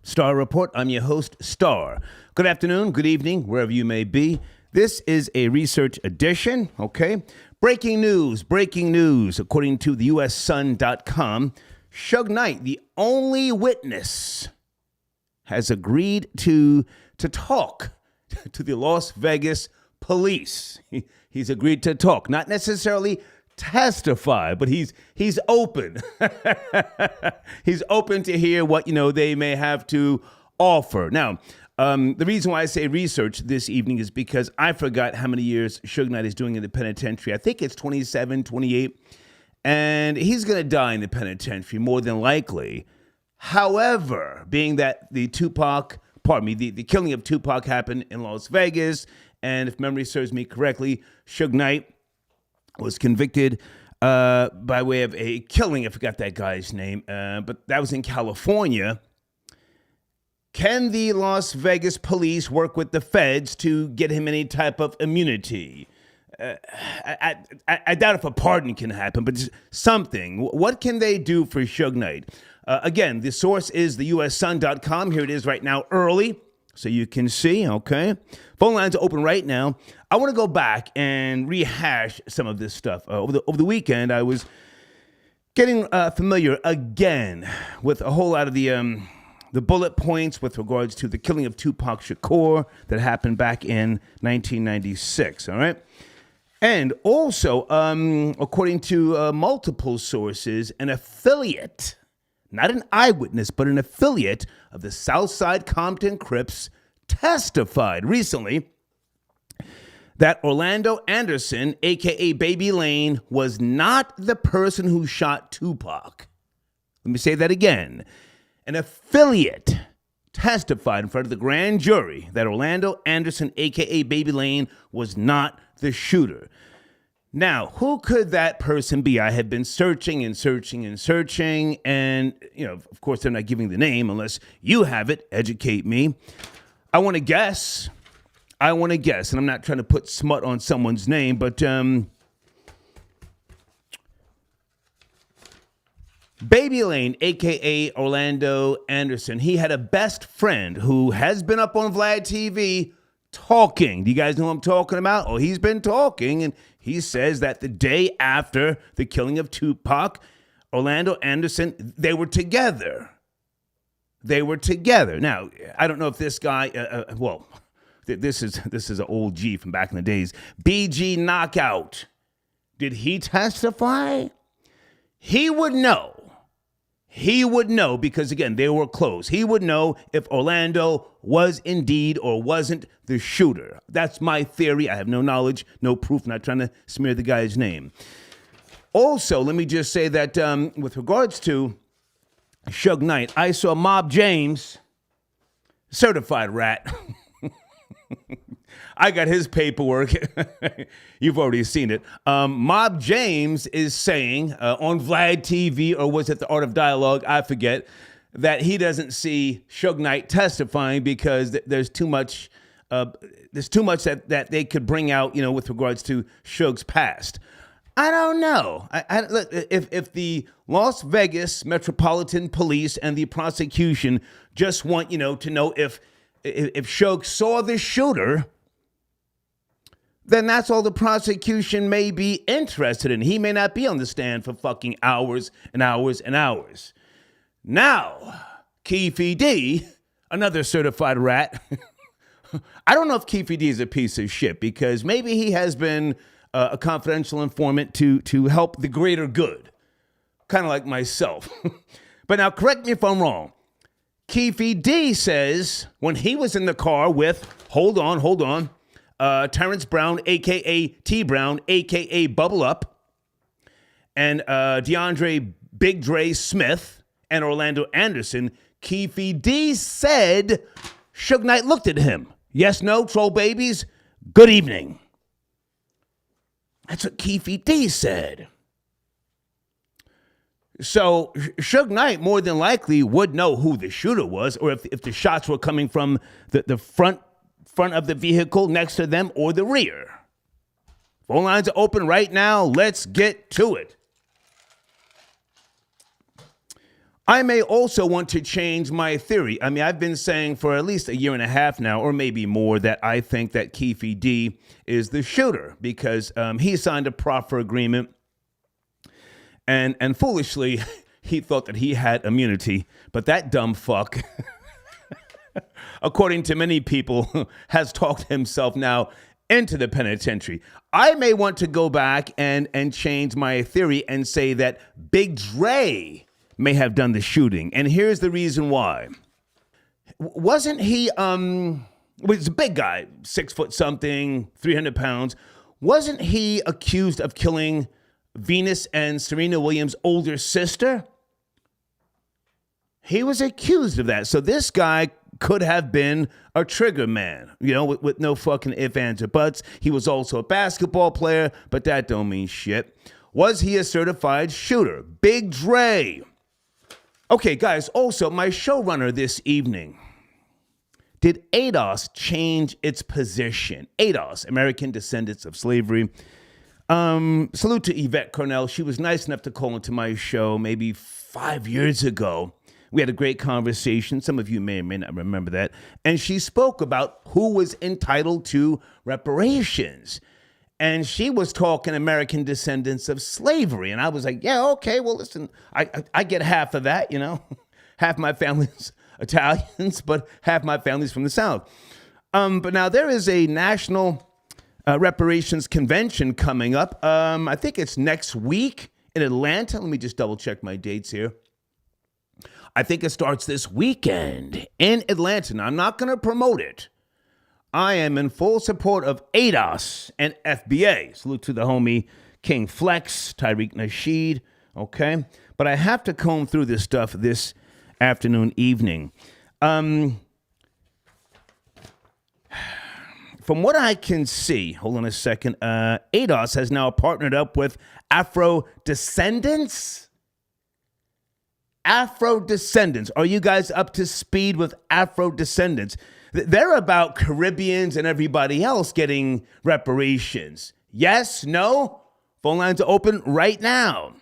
Star Report. I'm your host, Star. Good afternoon, good evening, wherever you may be. This is a research edition, okay? Breaking news. According to the USSun.com, Suge Knight, the only witness, has agreed to talk to the Las Vegas police. He's agreed to talk, not necessarily testify, but he's open. He's open to hear what they may have to offer. Now, the reason why I say research this evening is because I forgot how many years Suge Knight is doing in the penitentiary. I think it's 27, 28, and he's going to die in the penitentiary more than likely. However, being that the killing of Tupac happened in Las Vegas, and if memory serves me correctly, Suge Knight was convicted by way of a killing. I forgot that guy's name, but that was in California. Can the Las Vegas police work with the feds to get him any type of immunity? I doubt if a pardon can happen, but just something. What can they do for Suge Knight? Again, the source is the USSun.com. Here it is right now, early, so you can see, okay? Phone lines are open right now. I want to go back and rehash some of this stuff. Over the weekend, I was getting familiar again with a whole lot of the bullet points with regards to the killing of Tupac Shakur that happened back in 1996, all right? And also, according to multiple sources, an affiliate, not an eyewitness, but an affiliate of the Southside Compton Crips testified recently that Orlando Anderson, a.k.a. Baby Lane, was not the person who shot Tupac. Let me say that again. An affiliate testified in front of the grand jury that Orlando Anderson, a.k.a. Baby Lane, was not the shooter. Now, who could that person be? I have been searching, and, of course, they're not giving the name unless you have it. Educate me. I want to guess, and I'm not trying to put smut on someone's name, but Baby Lane, a.k.a. Orlando Anderson, he had a best friend who has been up on Vlad TV talking. Do you guys know what I'm talking about? Oh, he's been talking, and he says that the day after the killing of Tupac, Orlando Anderson, they were together. Now, I don't know if this guy, this is an old G from back in the days. BG Knockout. Did he testify? He would know. Because, again, they were close. He would know if Orlando was indeed or wasn't the shooter. That's my theory. I have no knowledge, no proof, not trying to smear the guy's name. Also, let me just say that with regards to Suge Knight, I saw Mob James, certified rat. I got his paperwork. You've already seen it. Mob James is saying on Vlad TV, or was it the Art of Dialogue? I forget, that he doesn't see Suge Knight testifying because there's too much. There's too much that they could bring out, with regards to Suge's past. I don't know. If the Las Vegas Metropolitan Police and the prosecution just want, to know if Suge saw the shooter, then that's all the prosecution may be interested in. He may not be on the stand for fucking hours and hours and hours. Now, Keefe D, another certified rat. I don't know if Keefe D is a piece of shit, because maybe he has been a confidential informant to help the greater good, kind of like myself. But now, correct me if I'm wrong. Keefe D says when he was in the car with, hold on, Terrence Brown, a.k.a. T Brown, a.k.a. Bubble Up, and DeAndre Big Dre Smith and Orlando Anderson, Keefe D said Suge Knight looked at him. Yes, no, troll babies, good evening. That's what Keefe D said. So Suge Knight more than likely would know who the shooter was, or if the shots were coming from the front of the vehicle next to them or the rear. Phone lines are open right now. Let's get to it. I may also want to change my theory. I mean, I've been saying for at least a year and a half now, or maybe more, that I think that Keefe D is the shooter because he signed a proffer agreement, and foolishly, he thought that he had immunity, but that dumb fuck, according to many people, has talked himself now into the penitentiary. I may want to go back and change my theory and say that Big Dre may have done the shooting. And here's the reason why. Wasn't he, was a big guy, 6 foot something, 300 pounds. Wasn't he accused of killing Venus and Serena Williams' older sister? He was accused of that. So this guy could have been a trigger man, you know, with no fucking ifs, ands, or buts. He was also a basketball player, but that don't mean shit. Was he a certified shooter? Big Dre. Okay, guys, also, my showrunner this evening. Did ADOS change its position? ADOS, American Descendants of Slavery. Salute to Yvette Cornell. She was nice enough to call into my show maybe 5 years ago. We had a great conversation. Some of you may or may not remember that. And she spoke about who was entitled to reparations. And she was talking American Descendants of Slavery. And I was like, yeah, okay, well, listen, I get half of that, you know. Half my family's Italians, but half my family's from the South. But now there is a national reparations convention coming up. I think it's next week in Atlanta. Let me just double check my dates here. I think it starts this weekend in Atlanta. Now, I'm not going to promote it. I am in full support of ADOS and FBA. Salute to the homie King Flex, Tariq Nasheed, okay? But I have to comb through this stuff this afternoon, evening. From what I can see, hold on a second, ADOS has now partnered up with Afro Descendants. Afro Descendants. Are you guys up to speed with Afro Descendants? They're about Caribbeans and everybody else getting reparations. Yes? No? Phone lines are open right now.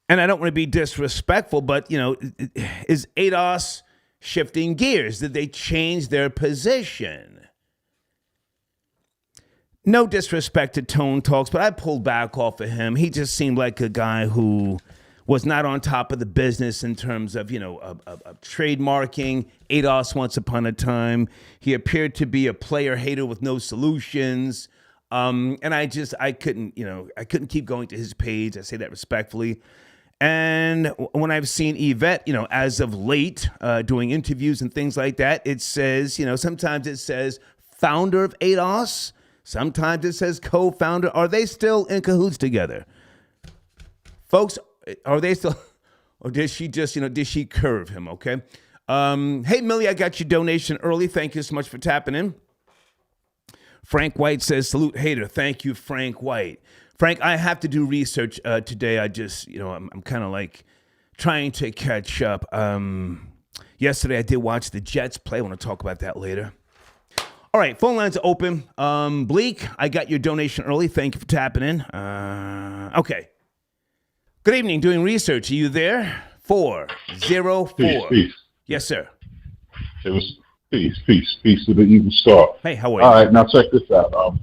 And I don't want to be disrespectful, but, you know, is ADOS shifting gears? Did they change their position? No disrespect to Tone Talks, but I pulled back off of him. He just seemed like a guy who was not on top of the business in terms of, you know, of trademarking. ADOS once upon a time. He appeared to be a player hater with no solutions. And I couldn't keep going to his page. I say that respectfully. And when I've seen Yvette, you know, as of late, doing interviews and things like that, it says, you know, sometimes it says founder of ADOS. Sometimes it says co-founder. Are they still in cahoots together? Folks, are they still, or did she just, you know, did she curve him, okay? Hey, Millie, I got your donation early. Thank you so much for tapping in. Frank White says, salute hater. Thank you, Frank White. Frank, I have to do research today. I just, you know, I'm kind of like trying to catch up. Yesterday, I did watch the Jets play. I want to talk about that later. All right, phone lines are open. Bleak, I got your donation early. Thank you for tapping in. Okay. Good evening, doing research. Are you there? 404. Peace. Yes, sir. It was peace to the evil star. Hey, how are you? All right, now check this out. All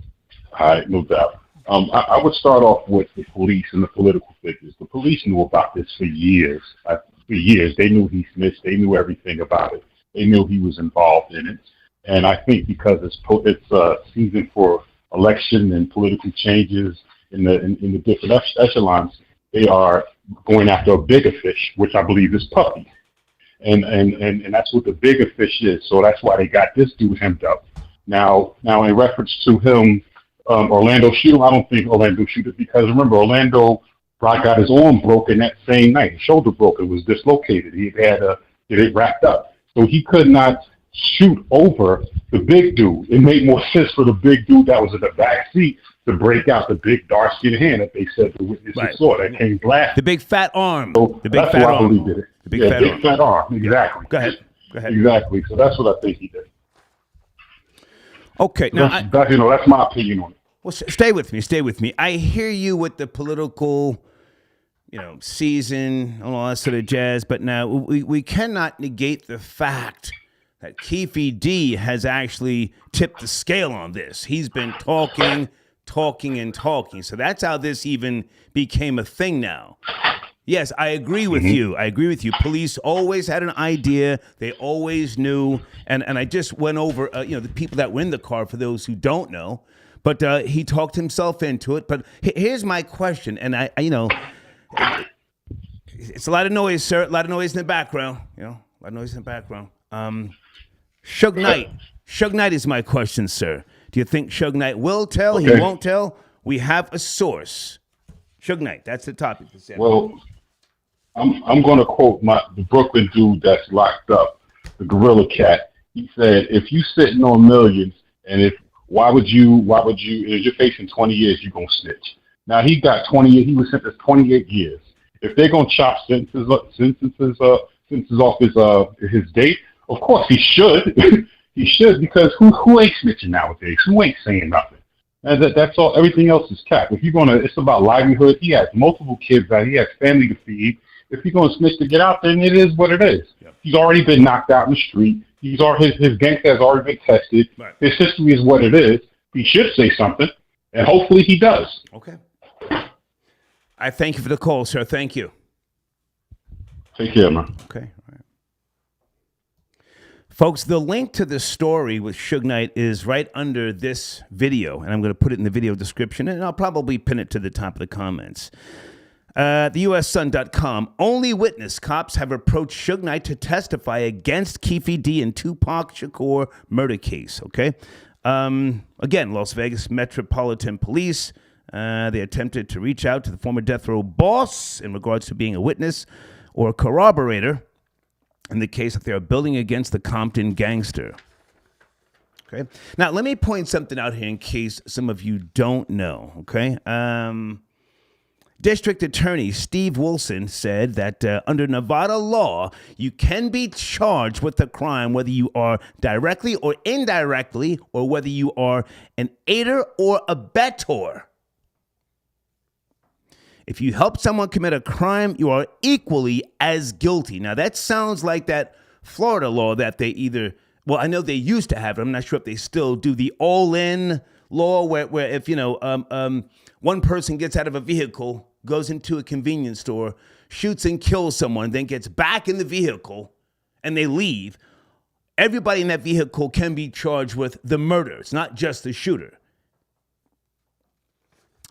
right, no doubt. I would start off with the police and the political figures. The police knew about this for years. They knew he snitched. They knew everything about it. They knew he was involved in it. And I think because it's season for election and political changes in the different echelons, they are going after a bigger fish, which I believe is Puffy. And that's what the bigger fish is. So that's why they got this dude hemmed up. Now in reference to him, Orlando shoot him, I don't think Orlando shoot it, because remember, Orlando got his arm broken that same night. His shoulder broken, was dislocated. He had it wrapped up. So he could not shoot over the big dude. It made more sense for the big dude that was in the back seat to break out the big dark-skinned hand that they said the witnesses saw that came blast. The big fat arm. So the big that's fat why arm. I believe it. The big fat arm. Exactly. Go ahead. Exactly. So that's what I think he did. Okay. So now, that's my opinion on it. Well, stay with me. I hear you with the political, season, all that sort of jazz. But now we cannot negate the fact that Keefe D has actually tipped the scale on this. He's been talking. So that's how this even became a thing now. Yes, I agree with you. Police always had an idea. They always knew. And I just went over, the people that were in the car for those who don't know. But he talked himself into it. But here's my question. And it's a lot of noise, sir. A lot of noise in the background. Suge Knight. Suge Knight is my question, sir. Do you think Suge Knight will tell? Okay. He won't tell? We have a source. Suge Knight, that's the topic. Well, I'm going to quote the Brooklyn dude that's locked up, the Gorilla Cat. He said, "If you sitting on millions, and why would you? If you're facing 20 years, you're gonna snitch." Now he got 20 years. He was sentenced 28 years. If they're gonna chop sentences off his date, of course he should. He should, because who ain't snitching nowadays? Who ain't saying nothing? And that's all. Everything else is capped. If you're gonna, it's about livelihood. He has multiple kids out. He has family to feed. If you're gonna snitch to get out, then it is what it is. Yep. He's already been knocked out in the street. His gangster has already been tested. Right. His history is what it is. He should say something, and hopefully he does. Okay. I thank you for the call, sir. Thank you. Take care, man. Okay. All right. Folks, the link to the story with Suge Knight is right under this video, and I'm going to put it in the video description, and I'll probably pin it to the top of the comments. The USSun.com, only witness cops have approached Suge Knight to testify against Keefe D and Tupac Shakur murder case, okay? Again, Las Vegas Metropolitan Police, they attempted to reach out to the former death row boss in regards to being a witness or a corroborator in the case that they are building against the Compton gangster. Okay? Now, let me point something out here in case some of you don't know, okay? District Attorney Steve Wilson said that under Nevada law, you can be charged with a crime whether you are directly or indirectly, or whether you are an aider or abettor. If you help someone commit a crime, you are equally as guilty. Now, that sounds like that Florida law that they I know they used to have it. I'm not sure if they still do, the all-in law where if, one person gets out of a vehicle, goes into a convenience store, shoots and kills someone, then gets back in the vehicle, and they leave, everybody in that vehicle can be charged with the murder. It's not just the shooter.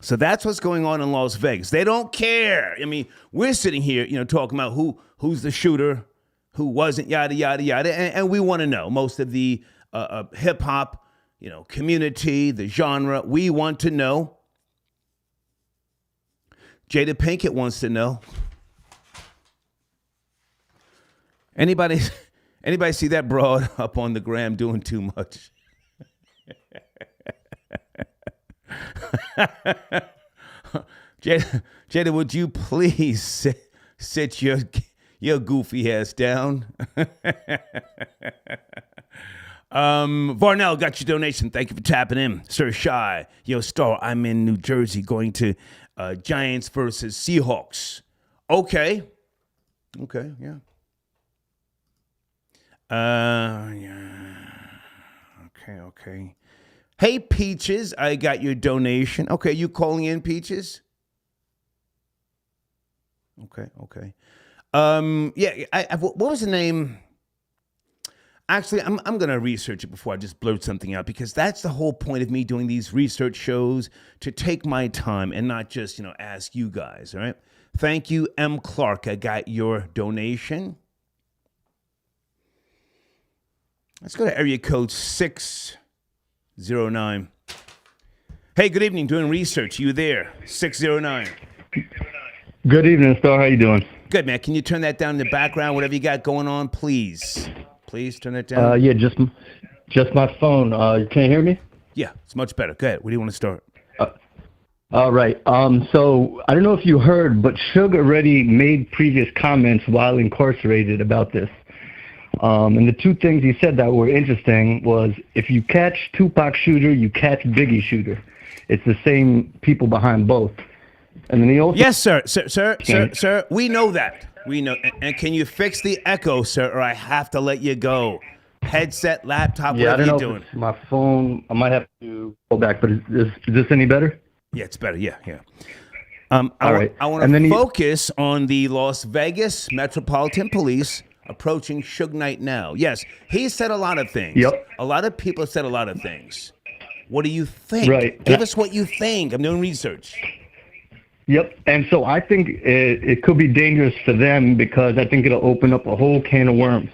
So that's what's going on in Las Vegas. They don't care. I mean, we're sitting here, talking about who's the shooter, who wasn't, yada, yada, yada, and we want to know. Most of the hip-hop, community, the genre, we want to know. Jada Pinkett wants to know. Anybody see that broad up on the gram doing too much? Jada, would you please sit your goofy ass down? Varnell got your donation. Thank you for tapping in. Sir Shy, Star, I'm in New Jersey going to Giants versus Seahawks. Okay, yeah. Okay. Hey, Peaches, I got your donation. Okay, you calling in, Peaches? Okay. What was the name? Actually, I'm going to research it before I just blurt something out, because that's the whole point of me doing these research shows, to take my time and not just, ask you guys, all right? Thank you, M. Clark. I got your donation. Let's go to area code 609. Hey, good evening. Doing research. You there? 609. Good evening, Star. How you doing? Good, man. Can you turn that down in the background, whatever you got going on, please? Please turn it down. Yeah, just my phone. Can you hear me? Yeah, it's much better. Go ahead. Where do you want to start? All right. So I don't know if you heard, but Suge already made previous comments while incarcerated about this. And the two things he said that were interesting was, if you catch Tupac shooter, you catch Biggie shooter. It's the same people behind both. And then he also Yes, sir. We know that. We know. And can you fix the echo, sir, or I have to let you go? Headset, laptop, yeah, I whatever don't know you're if doing. it's my phone. I might have to go back, but is this any better? Yeah, it's better. Yeah. All right. I want And then to he- focus on the Las Vegas Metropolitan Police approaching Suge Knight now. Yes, he said a lot of things. Yep. A lot of people said a lot of things. What do you think? Right. Give us what you think. I'm doing research. Yep. And so I think it could be dangerous for them because I think it'll open up a whole can of worms.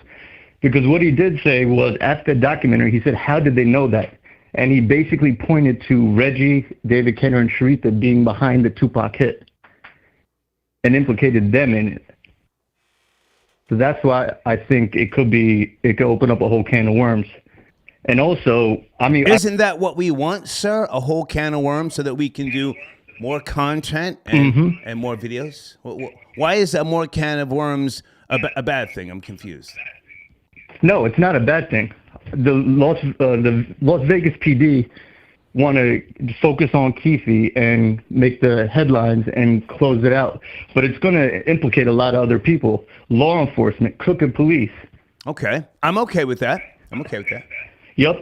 Because what he did say was, after the documentary, he said, how did they know that? And he basically pointed to Reggie, David Kenner, and Sharitha being behind the Tupac hit and implicated them in it. So that's why I think it could open up a whole can of worms. And also, I mean, Isn't that what we want, sir? A whole can of worms so that we can do more content and more videos? Why is a more can of worms a bad thing? I'm confused. no, it's not a bad thing. The Las Vegas PD want to focus on Keefe and make the headlines and close it out. But it's going to implicate a lot of other people, law enforcement, crooked police. Okay. I'm okay with that. Yep,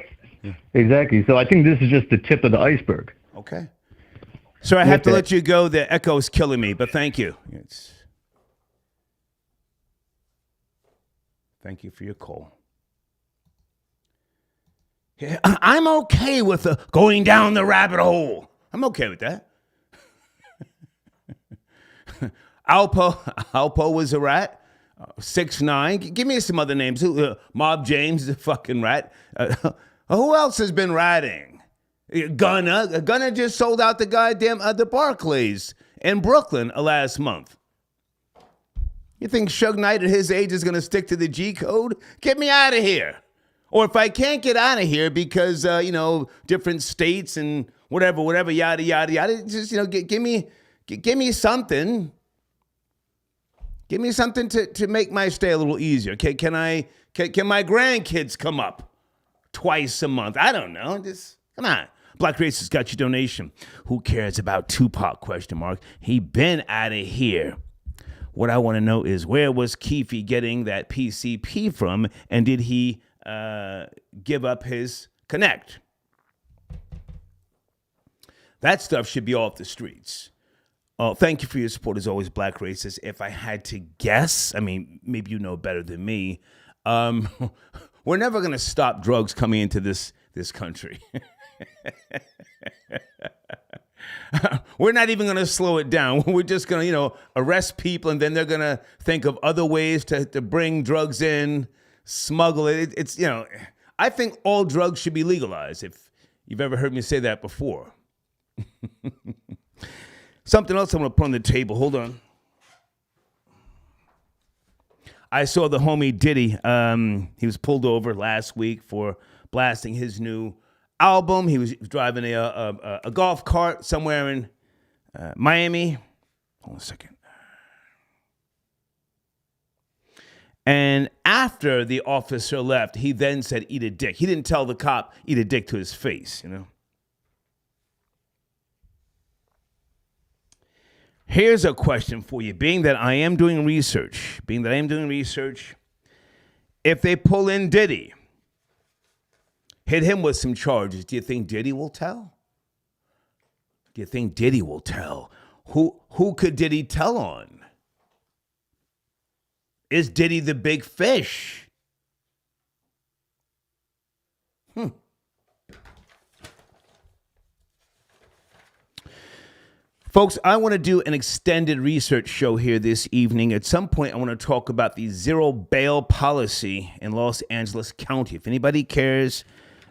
exactly. So I think this is just the tip of the iceberg. Okay. So I have to that- let you go. The echo is killing me, but thank you. Thank you for your call. Yeah, I'm okay with going down the rabbit hole. I'm okay with that. Alpo was a rat. 6ix9ine. Give me some other names. Mob James is a fucking rat. Who else has been ratting? Gunna just sold out the goddamn the Barclays in Brooklyn last month. You think Suge Knight at his age is going to stick to the G code? Get me out of here. Or if I can't get out of here because, different states and whatever, yada, yada, yada, just, give me something. Give me something to make my stay a little easier. Can my grandkids come up twice a month? I don't know. Just, come on. Black Racist got your donation. Who cares about Tupac, ? He been out of here. What I want to know is, where was Keefe getting that PCP from, and did he give up his connect? That stuff should be off the streets. Oh, thank you for your support as always, Black Racist. If I had to guess, I mean, maybe you know better than me. We're never going to stop drugs coming into this country. We're not even going to slow it down. We're just going to, arrest people, and then they're going to think of other ways to bring drugs in, smuggle it. It's, I think all drugs should be legalized, if you've ever heard me say that before. Something else I'm going to put on the table. Hold on. I saw the homie Diddy. He was pulled over last week for blasting his new album. He was driving a golf cart somewhere in Miami. Hold on a second. And after the officer left, he then said, "Eat a dick." He didn't tell the cop, "Eat a dick" to his face, Here's a question for you. Being that I am doing research, if they pull in Diddy, hit him with some charges, do you think Diddy will tell? Who could Diddy tell on? Is Diddy the big fish? Folks, I want to do an extended research show here this evening. At some point, I want to talk about the zero bail policy in Los Angeles County. If anybody cares,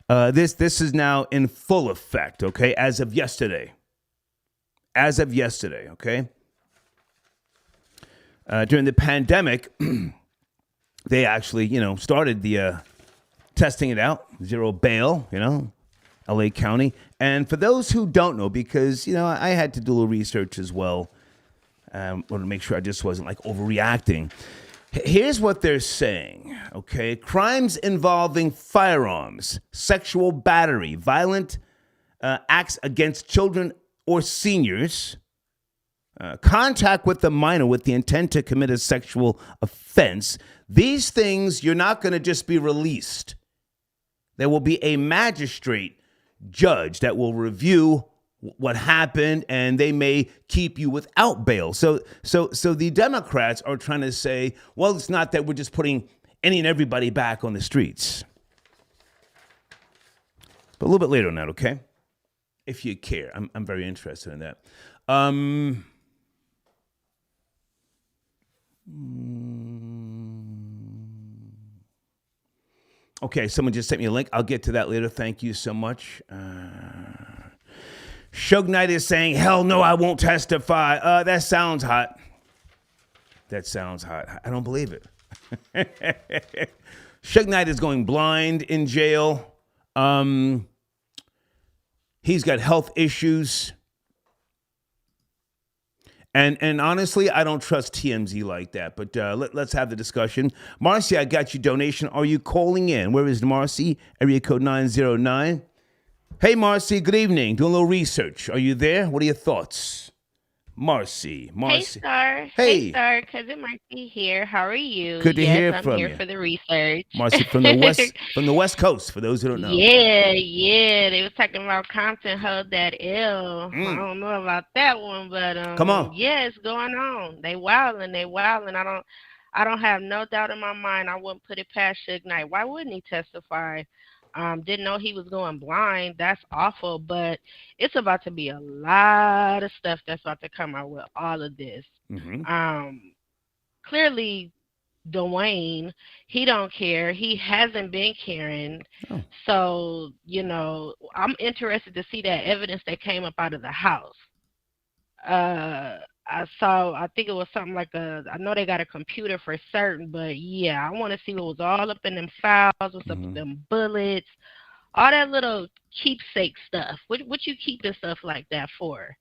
this is now in full effect, okay, as of yesterday, okay? During the pandemic, they actually, started the testing it out, zero bail, LA County. And for those who don't know, because, I had to do a little research as well, wanted to make sure I just wasn't overreacting. Here's what they're saying, okay? Crimes involving firearms, sexual battery, violent acts against children or seniors contact with the minor with the intent to commit a sexual offense. These things, you're not going to just be released. There will be a magistrate judge that will review what happened, and they may keep you without bail. So the Democrats are trying to say, well, it's not that we're just putting any and everybody back on the streets. But a little bit later on that, okay? If you care. I'm very interested in that. Okay, someone just sent me a link. I'll get to that later. Thank you so much. Suge Knight is saying, hell no, I won't testify. That sounds hot. That sounds hot. I don't believe it. Suge Knight is going blind in jail. He's got health issues. And honestly, I don't trust TMZ like that. But let's have the discussion. Marcy, I got your donation. Are you calling in? Where is Marcy? Area code 909. Hey, Marcy, good evening. Doing a little research. Are you there? What are your thoughts? Marcy. Hey, Star. Hey. Star. Cousin Marcy here. How are you? Good to hear from you. I'm here for the research. Marcy from the West Coast, for those who don't know. Yeah. They was talking about Compton hold that ill. I don't know about that one, but come on. Yeah, it's going on. They wilding. I don't have no doubt in my mind. I wouldn't put it past Suge Knight. Why wouldn't he testify? Didn't know he was going blind. That's awful, but it's about to be a lot of stuff that's about to come out with all of this. Clearly, Dwayne, he don't care. He hasn't been caring. So, I'm interested to see that evidence that came up out of the house. I think it was something like I know they got a computer for certain, but yeah, I want to see what was all up in them files, what's up with them bullets, all that little keepsake stuff. What you keeping stuff like that for?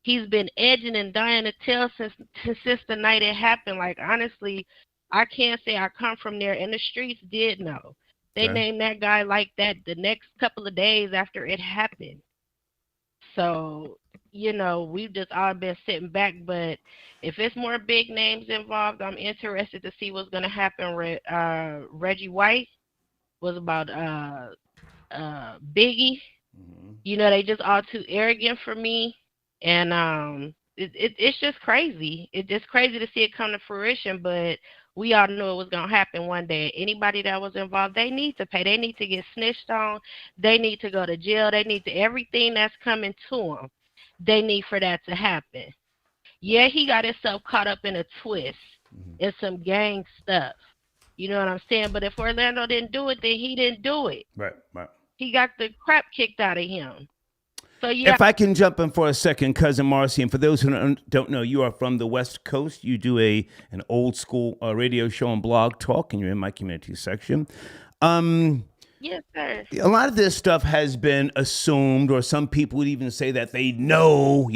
He's been edging and dying to tell since the night it happened. Like, honestly, I can't say I come from there, and the streets did know. They named that guy like that the next couple of days after it happened. So, we've just all been sitting back, but if it's more big names involved, I'm interested to see what's going to happen. Reggie White was about Biggie. They just all too arrogant for me, and it's just crazy. It's just crazy to see it come to fruition, but we all knew it was going to happen one day. Anybody that was involved, they need to pay. They need to get snitched on. They need to go to jail. They need to, everything that's coming to them, they need for that to happen. Yeah, he got himself caught up in a twist and some gang stuff. You know what I'm saying? But if Orlando didn't do it, then he didn't do it. Right. He got the crap kicked out of him. So yeah. If I can jump in for a second, Cousin Marcy, and for those who don't know, you are from the West Coast. You do an old school radio show and blog talk, and you're in my community section. Yes, sir. A lot of this stuff has been assumed, or some people would even say that they know,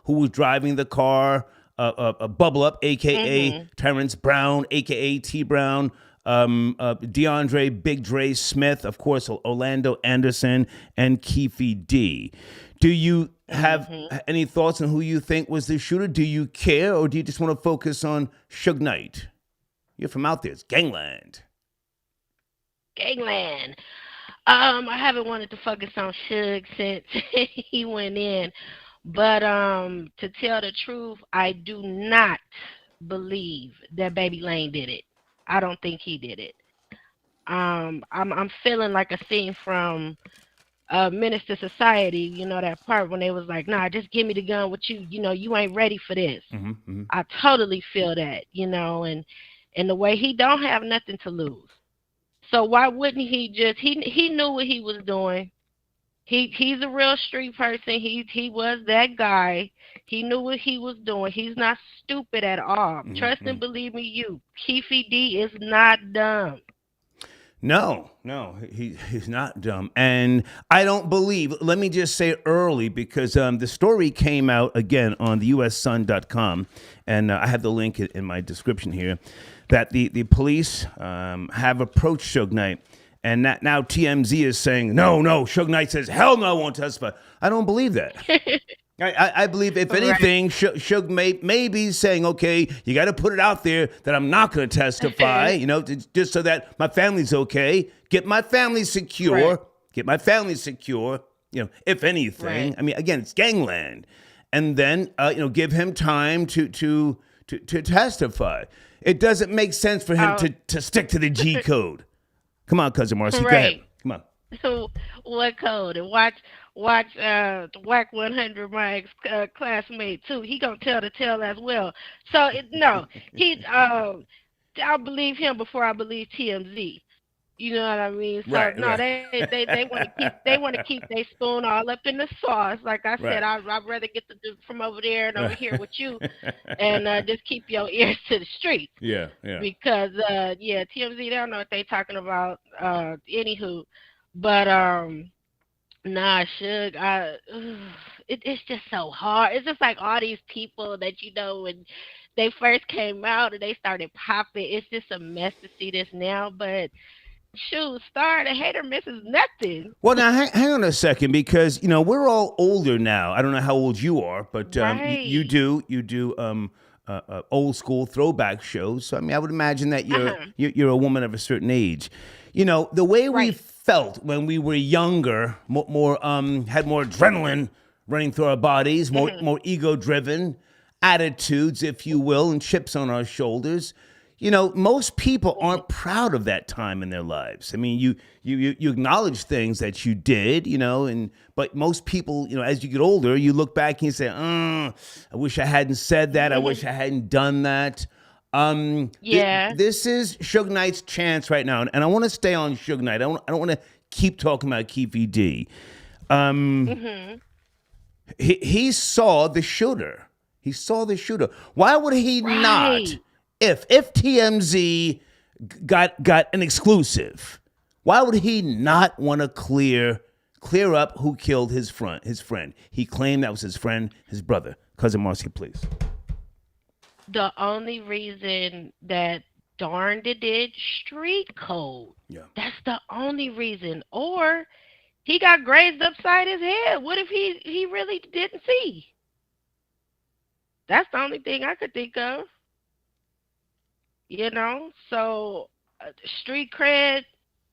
who was driving the car. Bubble Up, a.k.a. Terrence Brown, a.k.a. T. Brown. DeAndre Big Dre Smith, of course, Orlando Anderson, and Keefe D. Do you have any thoughts on who you think was the shooter? Do you care, or do you just want to focus on Suge Knight? You're from out there. It's gangland. I haven't wanted to focus on Suge since he went in. But to tell the truth, I do not believe that Baby Lane did it. I don't think he did it. I'm feeling like a scene from Menace to Society, that part when they was like, nah, just give me the gun with you, you ain't ready for this. I totally feel that, and the way he don't have nothing to lose. So why wouldn't he just, he knew what he was doing. He's a real street person. He was that guy. He knew what he was doing. He's not stupid at all. Trust and believe me, Keefe D is not dumb. No, he's not dumb. And I don't believe, let me just say early, because the story came out again on the USSun.com, and I have the link in my description here, that the police have approached Suge Knight. And now TMZ is saying, no, Suge Knight says, hell no, I won't testify. I don't believe that. I believe, if anything, Suge may be saying, okay, you got to put it out there that I'm not going to testify, just so that my family's okay. Get my family secure. Right. Get my family secure, if anything. Right. I mean, again, it's gangland. And then, give him time to testify. It doesn't make sense for him to stick to the G code. Come on, Cousin Marcy. Go ahead. Come on. So what code? And watch the Whack 100, my classmate too. He gonna tell the tale as well. So I'll believe him before I believe TMZ. You know what I mean? So right, no, right. they want to keep their spoon all up in the sauce. Like I said, Right. I'd rather get the dude from over there and over here with you, and just keep your ears to the street. Yeah. Because TMZ, they don't know what they talking about. Anywho, but nah, Suge, it's just so hard. It's just like all these people that when they first came out and they started popping. It's just a mess to see this now, but. Shoot, Star, the hater misses nothing. Well, now hang on a second, because we're all older now. I don't know how old you are, but Right. you do old school throwback shows. So I mean, I would imagine that you're a woman of a certain age. The way we felt when we were younger, more had more adrenaline running through our bodies, more ego driven attitudes, if you will, and chips on our shoulders. Most people aren't proud of that time in their lives. I mean, you acknowledge things that you did, but most people, as you get older, you look back and you say, I wish I hadn't said that. I wish I hadn't done that. This is Suge Knight's chance right now. And I want to stay on Suge Knight. I don't want to keep talking about Keefe D. He saw the shooter. He saw the shooter. Why would he not? If TMZ got an exclusive, why would he not want to clear up who killed his friend? He claimed that was his friend, his brother. Cousin Marcy, please. The only reason that darned it did street code. Yeah. That's the only reason. Or he got grazed upside his head. What if he really didn't see? That's the only thing I could think of. So street cred,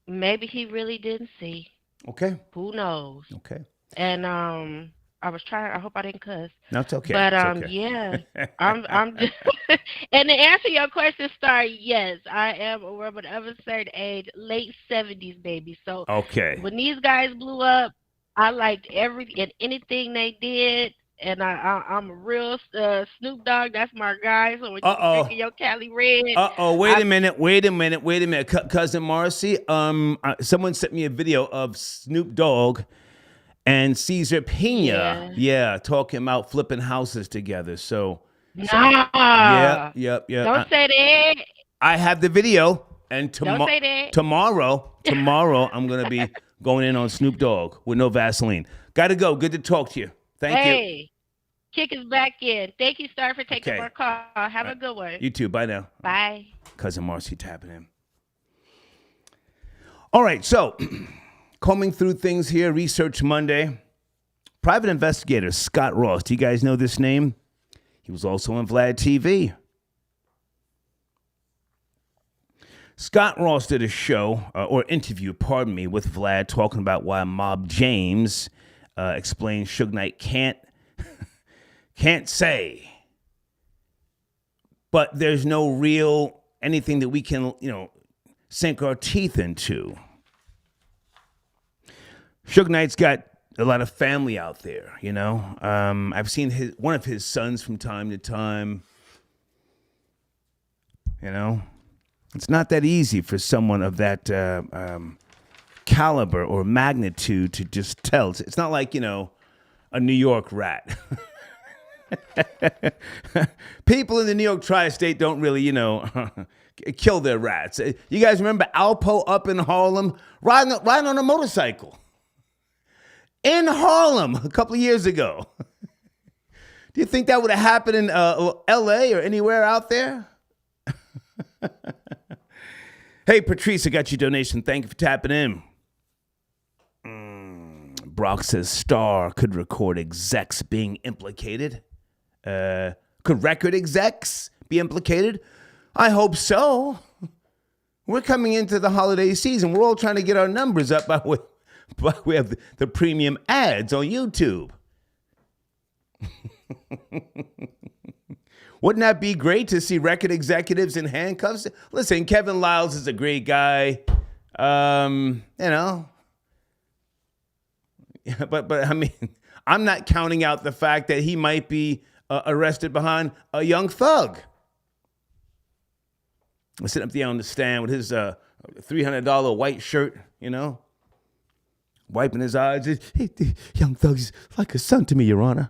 maybe he really didn't see. Okay. Who knows? Okay. And I was trying. I hope I didn't cuss. No, it's okay. But It's okay. yeah, I'm just, and to answer your question, Star, yes, I am a woman of a certain age, late 70s, baby. So Okay. when these guys blew up, I liked anything they did. And I'm a real Snoop Dogg. That's my guy. So when you're drinking your Cali Red. Wait a minute. Cousin Marcy. Someone sent me a video of Snoop Dogg and Cesar Pena. Yeah, talking about flipping houses together. So. Nah. Yeah. Don't say that. I have the video, and Don't say that. tomorrow, I'm gonna be going in on Snoop Dogg with no Vaseline. Gotta go. Good to talk to you. Thank you. Hey, kick us back in. Thank you, Star, for taking our call. Have a good one. You too. Bye now. Bye. Cousin Marcy tapping in. All right, so combing through things here, Research Monday. Private investigator Scott Ross. Do you guys know this name? He was also on Vlad TV. Scott Ross did a show, or interview, with Vlad, talking about why Mob James explained Suge Knight can't say, but there's no real anything that we can, sink our teeth into. Suge Knight's got a lot of family out there, I've seen one of his sons from time to time. It's not that easy for someone of that caliber or magnitude to just tell. It's not like, a New York rat. People in the New York tri-state don't really, kill their rats. You guys remember Alpo up in Harlem riding on a motorcycle in Harlem a couple of years ago? Do you think that would have happened in L.A. or anywhere out there? Hey, Patrice, I got your donation. Thank you for tapping in. Brock says Star could record execs being implicated. Could record execs be implicated? I hope so. We're coming into the holiday season. We're all trying to get our numbers up by we have the premium ads on YouTube. Wouldn't that be great to see record executives in handcuffs? Listen, Kevin Liles is a great guy. You know. But I mean, I'm not counting out the fact that he might be arrested behind a Young Thug. Sitting up there on the stand with his $300 white shirt, you know, wiping his eyes. Hey, Young Thug's like a son to me, Your Honor.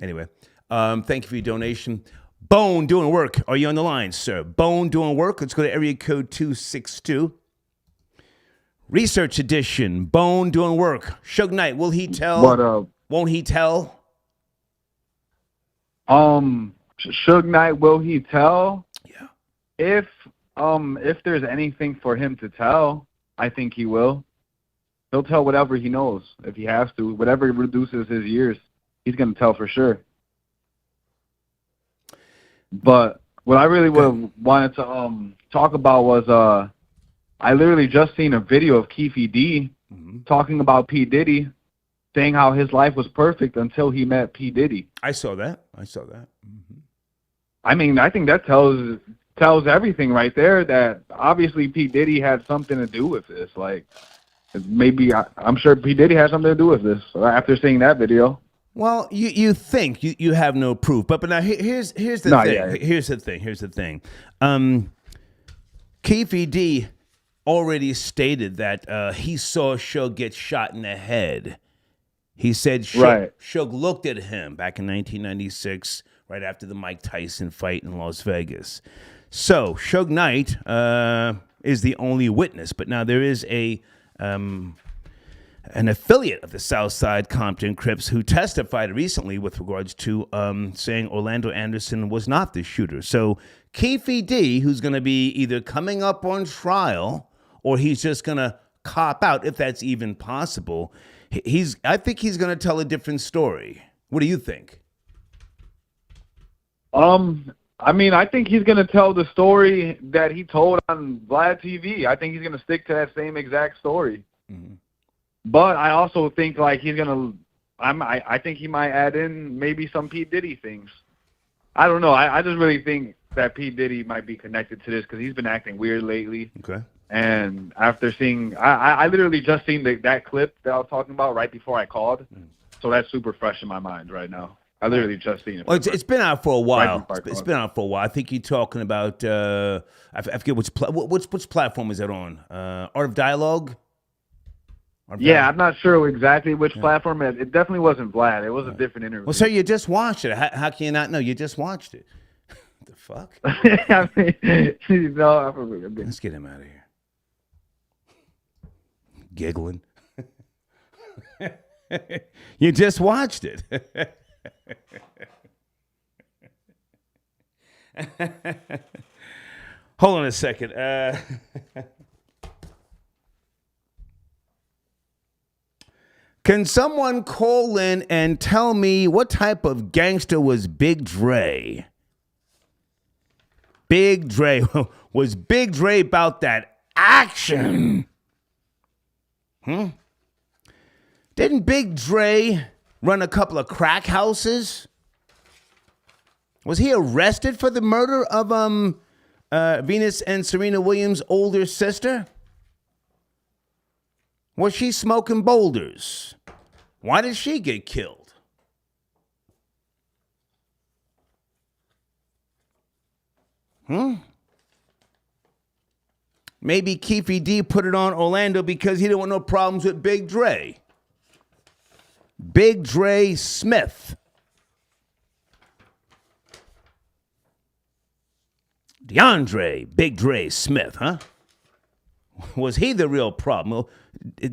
Anyway, thank you for your donation. Bone doing work. Are you on the line, sir? Bone doing work. Let's go to area code 262. Research edition. Bone doing work. Suge Knight, will he tell? What up? Won't he tell? Suge Knight, will he tell? Yeah. If there's anything for him to tell, I think he will. He'll tell whatever he knows if he has to. Whatever reduces his years, he's gonna tell for sure. But what I really wanted to talk about was I literally just seen a video of Keefe D talking about P. Diddy, saying how his life was perfect until he met P. Diddy. I saw that. Mm-hmm. I mean, I think that tells everything right there, that obviously P. Diddy had something to do with this. Like, maybe, I'm sure P. Diddy had something to do with this after seeing that video. Well, you think you have no proof, but now here's the thing. Yeah. Here's the thing. Keefe D already stated that he saw Suge get shot in the head. He said Suge looked at him back in 1996, right after the Mike Tyson fight in Las Vegas. So Suge Knight is the only witness, but now there is an affiliate of the Southside Compton Crips who testified recently with regards to saying Orlando Anderson was not the shooter. So Keefe D, who's going to be either coming up on trial or he's just going to cop out, if that's even possible, I think he's going to tell a different story. What do you think? I mean, I think he's going to tell the story that he told on Vlad TV. I think he's going to stick to that same exact story. Mm-hmm. But I also think like he's going to I think he might add in maybe some P. Diddy things. I don't know. I just really think that P. Diddy might be connected to this because he's been acting weird lately. Okay. And after seeing, I literally just seen that clip that I was talking about right before I called. So that's super fresh in my mind right now. I literally just seen it. Well, it's been out for a while. It's been out for a while. I think you're talking about, I forget which platform is that on? Art of Dialogue? Yeah, I'm not sure exactly which platform. It definitely wasn't Vlad. It was a different interview. Well, sir, you just watched it. How can you not know? You just watched it. The fuck? I mean, no, let's get him out of here. Giggling. You just watched it. Hold on a second. Can someone call in and tell me what type of gangster was Big Dre? Big Dre. Was Big Dre about that action? Didn't Big Dre run a couple of crack houses? Was he arrested for the murder of Venus and Serena Williams' older sister? Was she smoking boulders? Why did she get killed? Maybe Keefe D put it on Orlando because he didn't want no problems with Big Dre. Big Dre Smith. DeAndre Big Dre Smith, huh? Was he the real problem?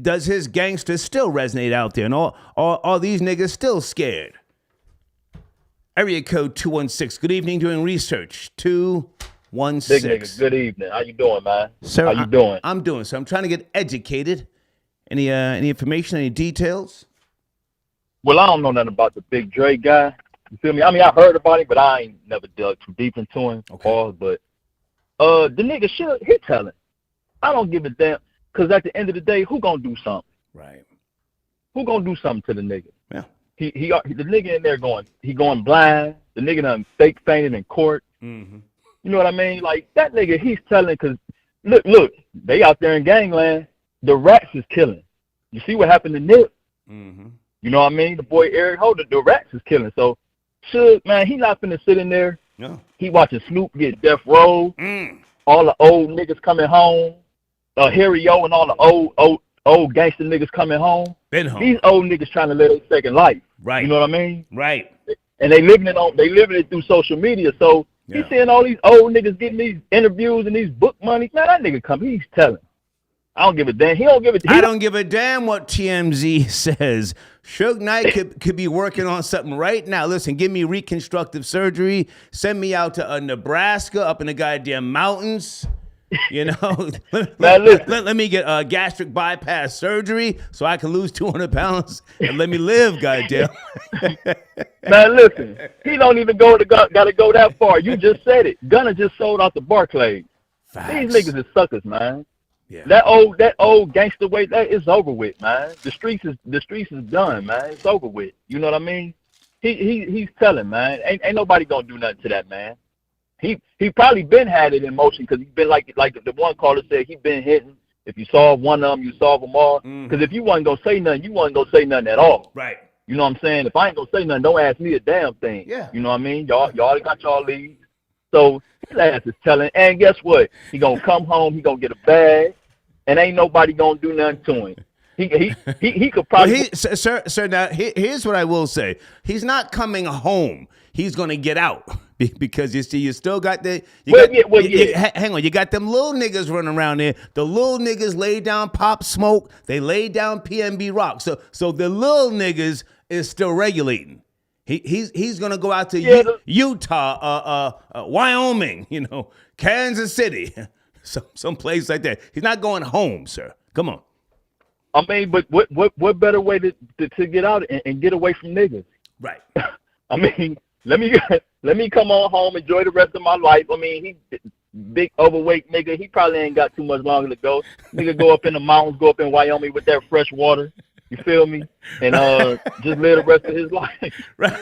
Does his gangster still resonate out there? And are these niggas still scared? Area code 216. Good evening, doing research. 216. Big nigga, good evening. How you doing, man? Sir, how you doing? I'm doing so. I'm trying to get educated Any information, any details? Well, I don't know nothing about the Big Dre guy. You feel me? I mean, I heard about him, but I ain't never dug too deep into him. Okay. Pause, but the nigga should, he telling. I don't give a damn, because at the end of the day, who gonna do something? Right. Who gonna do something to the nigga? Yeah. The nigga in there going blind. The nigga done fake fainted in court. Mm-hmm. You know what I mean? Like, that nigga, he's telling, because, look, they out there in gangland. The rats is killing. You see what happened to Nip? Mm-hmm. You know what I mean? The boy Eric Holder, the rats is killing. So, Suge, man, he not finna sit in there. No. He watching Snoop get death row. All the old niggas coming home. Harry O and all the old gangster niggas coming home. Been home. These old niggas trying to live their second life. Right. You know what I mean? Right. And they living it through social media. So he's seeing all these old niggas getting these interviews and these book money. Man, that nigga he's telling. I don't give a damn. I don't give a damn what TMZ says. Suge Knight could be working on something right now. Listen, give me reconstructive surgery. Send me out to Nebraska, up in the goddamn mountains. You know, let me get gastric bypass surgery so I can lose 200 pounds and let me live, goddamn. Man, listen, he don't even gotta go that far. You just said it. Gunna just sold out the Barclays. These niggas is suckers, man. Yeah. That old gangster way, that is over with, man. The streets is done, man. It's over with. You know what I mean? He's telling, man. Ain't nobody gonna do nothing to that, man. He probably been had it in motion because he's been like the one caller said, he been hitting. If you solve one of them, you solve them all. Because if you wasn't gonna say nothing, you wasn't gonna say nothing at all. Right. You know what I'm saying? If I ain't gonna say nothing, don't ask me a damn thing. Yeah. You know what I mean? Y'all got y'all leads. So his ass is telling. And guess what? He gonna come home. He gonna get a bag, and ain't nobody gonna do nothing to him. He could probably. Well, sir. Now here's what I will say. He's not coming home. He's gonna get out because you see, you still got the. Hang on, you got them little niggas running around there. The little niggas lay down Pop Smoke. They lay down PNB Rock. So the little niggas is still regulating. He's gonna go out to Utah, Wyoming, Kansas City, some place like that. He's not going home, sir. Come on. I mean, but what better way to get out and get away from niggas? Right. I mean, let me come on home, enjoy the rest of my life. I mean, he big overweight nigga. He probably ain't got too much longer to go. Nigga go up in the mountains, go up in Wyoming with that fresh water. You feel me? And just live the rest of his life. Right.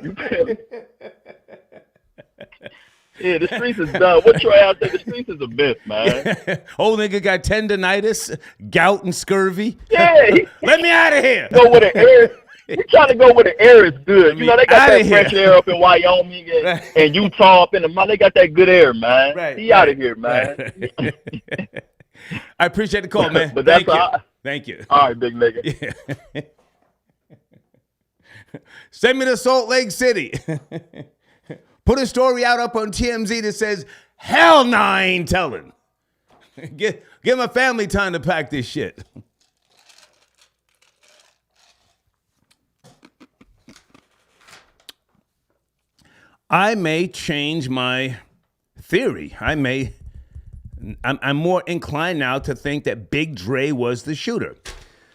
You feel me? Yeah, the streets is done. What Troy out there? The streets is a myth, man. Old nigga got tendonitis, gout, and scurvy. Yeah. Let me out of here. Go where the air. He trying to go where the air is good. You know, they got that fresh air up in Wyoming and Utah up in the mountain. They got that good air, man. Right, he out of here, man. Right. I appreciate the call, man. But that's Thank you. All right, big nigga. Yeah. Send me to Salt Lake City. Put a story out up on TMZ that says, hell nah, I ain't telling. Give my family time to pack this shit. I may change my theory. I'm more inclined now to think that Big Dre was the shooter.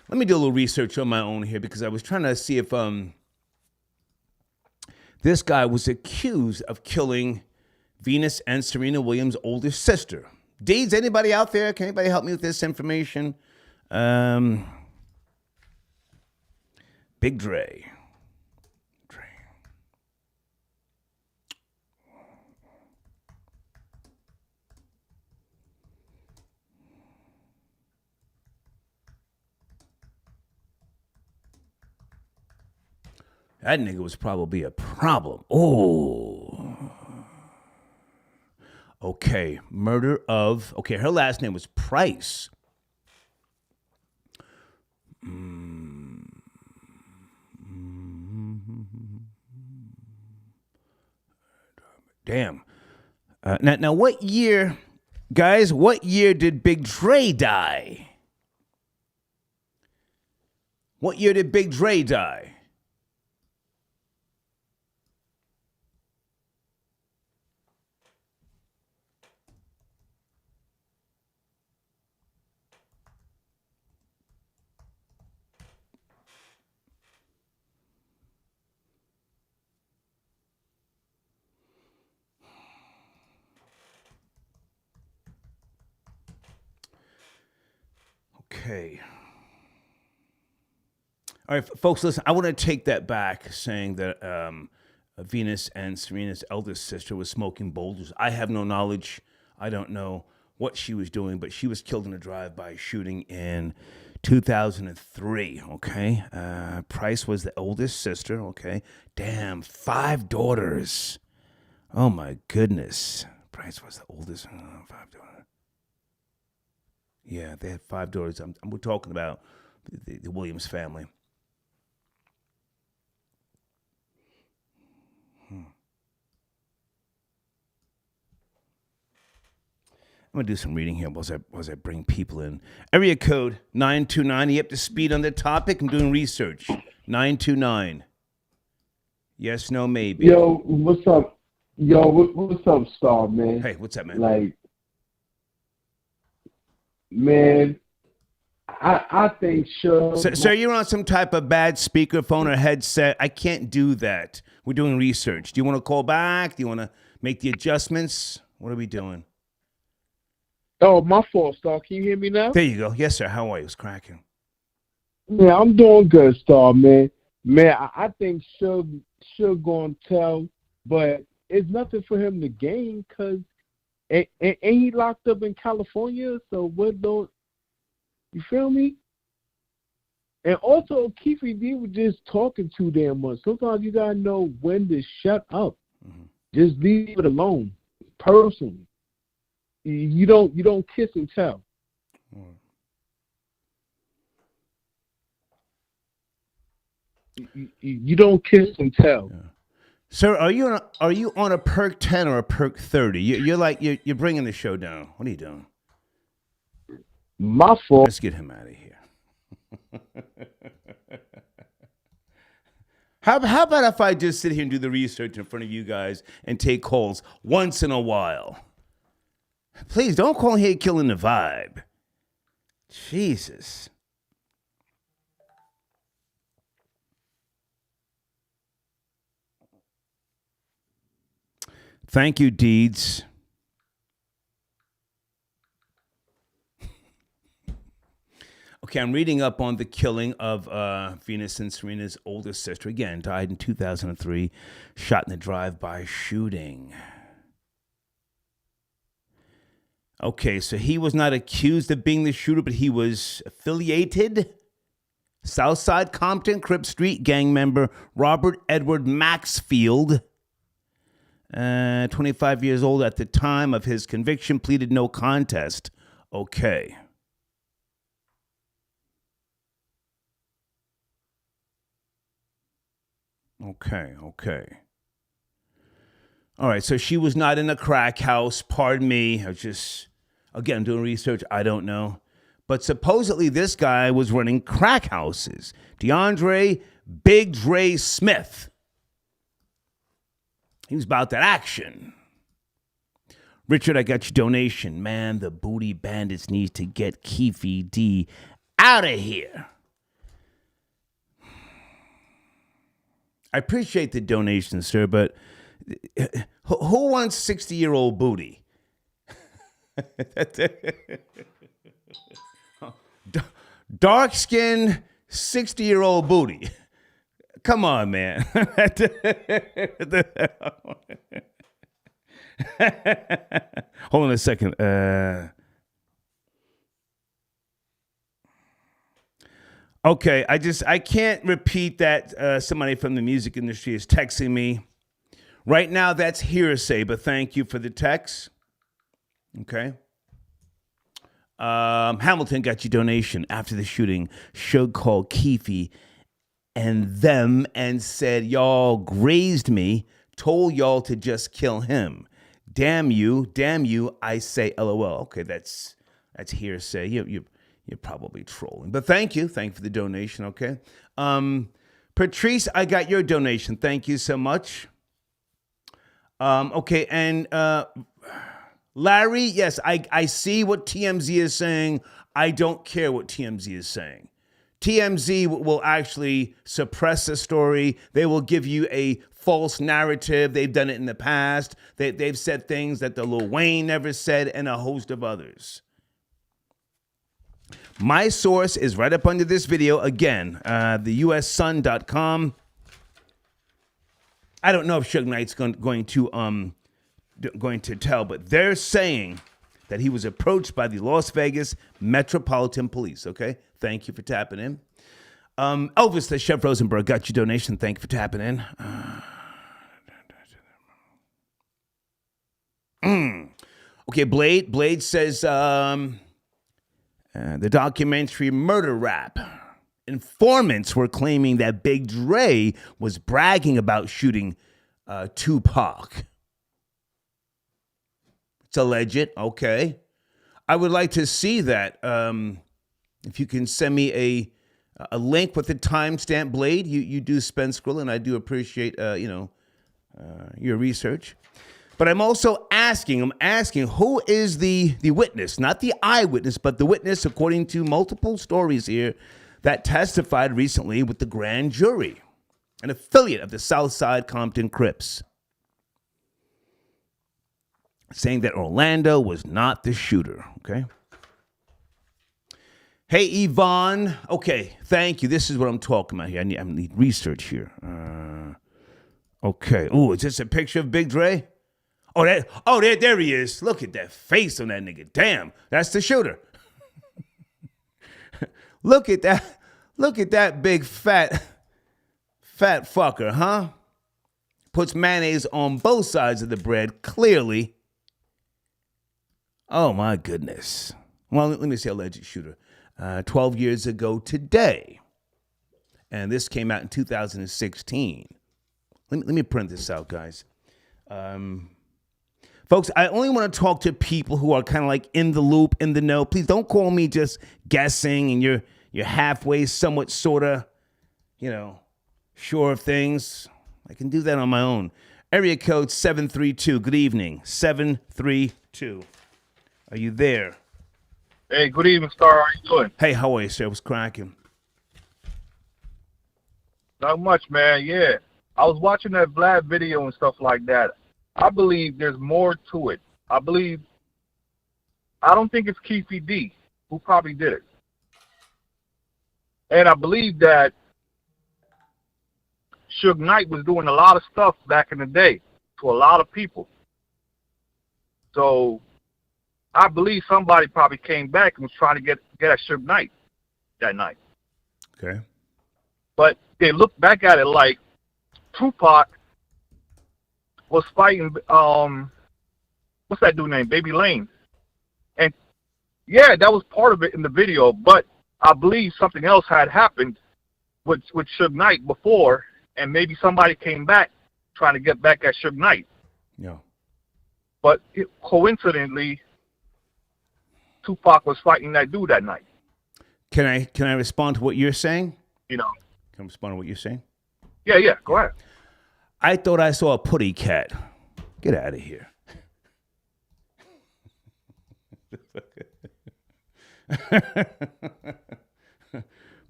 Let me do a little research on my own here because I was trying to see if this guy was accused of killing Venus and Serena Williams' oldest sister. Deeds, anybody out there? Can anybody help me with this information? Big Dre. That nigga was probably a problem. Oh. Okay, her last name was Price. Damn. Now, what year, guys, what year did Big Dre die? What year did Big Dre die? Okay. All right, folks, listen, I want to take that back, saying that Venus and Serena's eldest sister was smoking boulders. I have no knowledge. I don't know what she was doing, but she was killed in a drive-by shooting in 2003, okay? Price was the oldest sister, okay? Damn, 5 daughters. Oh, my goodness. Price was the oldest, 5 daughters. Yeah, they had 5 daughters. We're talking about the Williams family. I'm going to do some reading here as I bring people in. Area code 929. Are you up to speed on the topic? I'm doing research. 929. Yes, no, maybe. Yo, what's up? Yo, what's up, Star, man? Hey, what's up, man? Like, man, I think Suge... Sir, you're on some type of bad speakerphone or headset. I can't do that. We're doing research. Do you want to call back? Do you want to make the adjustments? What are we doing? Oh, my fault, Star. Can you hear me now? There you go. Yes, sir. How are you? It's cracking. Yeah, I'm doing good, Star, man. Man, I think Suge gonna tell, but it's nothing for him to gain because ain't he locked up in California? So what don't you feel me? And also, Keefe D was just talking too damn much. Sometimes you gotta know when to shut up. Mm-hmm. Just leave it alone. Personally, you don't kiss and tell. You don't kiss and tell. Yeah. Sir, are you on a perk 10 or a perk 30? You're bringing the show down. What are you doing? My fault. Let's get him out of here. How about if I just sit here and do the research in front of you guys and take calls once in a while? Please don't call here killing the vibe. Jesus. Thank you, Deeds. Okay, I'm reading up on the killing of Venus and Serena's oldest sister. Again, died in 2003, shot in a drive-by shooting. Okay, so he was not accused of being the shooter, but he was affiliated. Southside Compton, Crip Street gang member Robert Edward Maxfield, 25 years old at the time of his conviction, pleaded no contest. Okay. Okay. All right, so she was not in a crack house. Pardon me. I was just, again, doing research. I don't know. But supposedly this guy was running crack houses. DeAndre Big Dre Smith. He was about that action. Richard, I got your donation. Man, the booty bandits need to get Keefe D out of here. I appreciate the donation, sir, but who wants 60-year-old booty? Dark-skinned, 60-year-old booty. Come on, man. Hold on a second. Okay, I can't repeat that. Somebody from the music industry is texting me. Right now, that's hearsay, but thank you for the text. Okay. Hamilton got your donation. After the shooting, Suge called Keefe and them and said, y'all grazed me, told y'all to just kill him. Damn you, I say LOL. Okay, that's hearsay. You're probably trolling. But thank you for the donation, okay? Patrice, I got your donation. Thank you so much. Okay, and Larry, yes, I see what TMZ is saying. I don't care what TMZ is saying. TMZ will actually suppress a story. They will give you a false narrative. They've done it in the past. They've said things that the Lil Wayne never said and a host of others. My source is right up under this video. Again, the USSun.com. I don't know if Suge Knight's going to tell, but they're saying that he was approached by the Las Vegas Metropolitan Police. Okay, thank you for tapping in. Elvis, the Chef Rosenberg, got your donation. Thank you for tapping in. Okay, Blade says the documentary Murder Rap. Informants were claiming that Big Dre was bragging about shooting Tupac. It's alleged. Okay. I would like to see that. If you can send me a link with the timestamp, Blade. You do spend scroll, and I do appreciate your research. But I'm also asking who is the witness, not the eyewitness, but the witness, according to multiple stories here, that testified recently with the grand jury, an affiliate of the Southside Compton Crips, saying that Orlando was not the shooter, okay? Hey, Yvonne. Okay, thank you. This is what I'm talking about here. I need research here. Okay. Oh, is this a picture of Big Dre? There he is. Look at that face on that nigga. Damn, that's the shooter. Look at that big fat fucker, huh? Puts mayonnaise on both sides of the bread, clearly. Oh, my goodness. Well, let me say alleged shooter. 12 years ago today. And this came out in 2016. Let me print this out, guys. Folks, I only want to talk to people who are kind of like in the loop, in the know. Please don't call me just guessing and you're halfway, somewhat, sort of, sure of things. I can do that on my own. Area code 732. Good evening. 732. Are you there? Hey, good evening, Star. How you doing? Hey, how are you, sir? What's cracking? Not much, man. Yeah. I was watching that Vlad video and stuff like that. I believe there's more to it. I don't think it's Keefe D who probably did it. And I believe that Suge Knight was doing a lot of stuff back in the day to a lot of people. So I believe somebody probably came back and was trying to get at Suge Knight that night. Okay. But they look back at it like Tupac was fighting, what's that dude named? Baby Lane. And yeah, that was part of it in the video, but I believe something else had happened with Suge Knight before, and maybe somebody came back trying to get back at Suge Knight. Yeah. But coincidentally, Tupac was fighting that dude that night. Can I respond to what you're saying? Can I respond to what you're saying? Yeah, go ahead. I thought I saw a putty cat. Get out of here.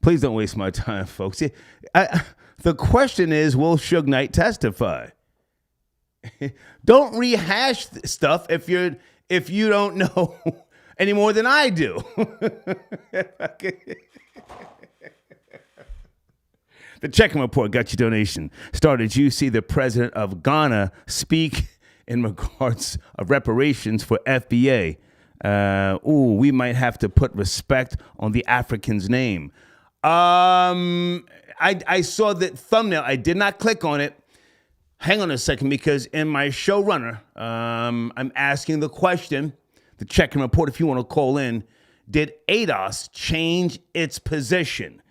Please don't waste my time, folks. The question is, will Suge Knight testify? Don't rehash stuff if you don't know any more than I do. The check-in report got your donation. Did you see the president of Ghana speak in regards of reparations for FBA? We might have to put respect on the African's name. I saw that thumbnail. I did not click on it. Hang on a second, because in my showrunner, I'm asking the question, the check-in report, if you want to call in, did ADOS change its position?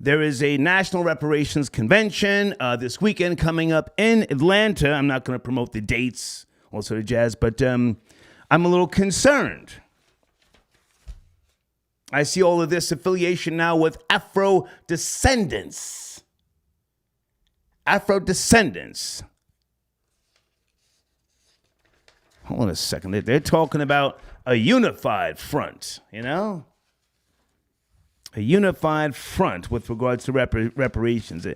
There is a National Reparations Convention this weekend coming up in Atlanta. I'm not going to promote the dates, all sort of jazz, but I'm a little concerned. I see all of this affiliation now with Afro-descendants. Afro-descendants. Hold on a second. They're talking about a unified front, A unified front with regards to reparations.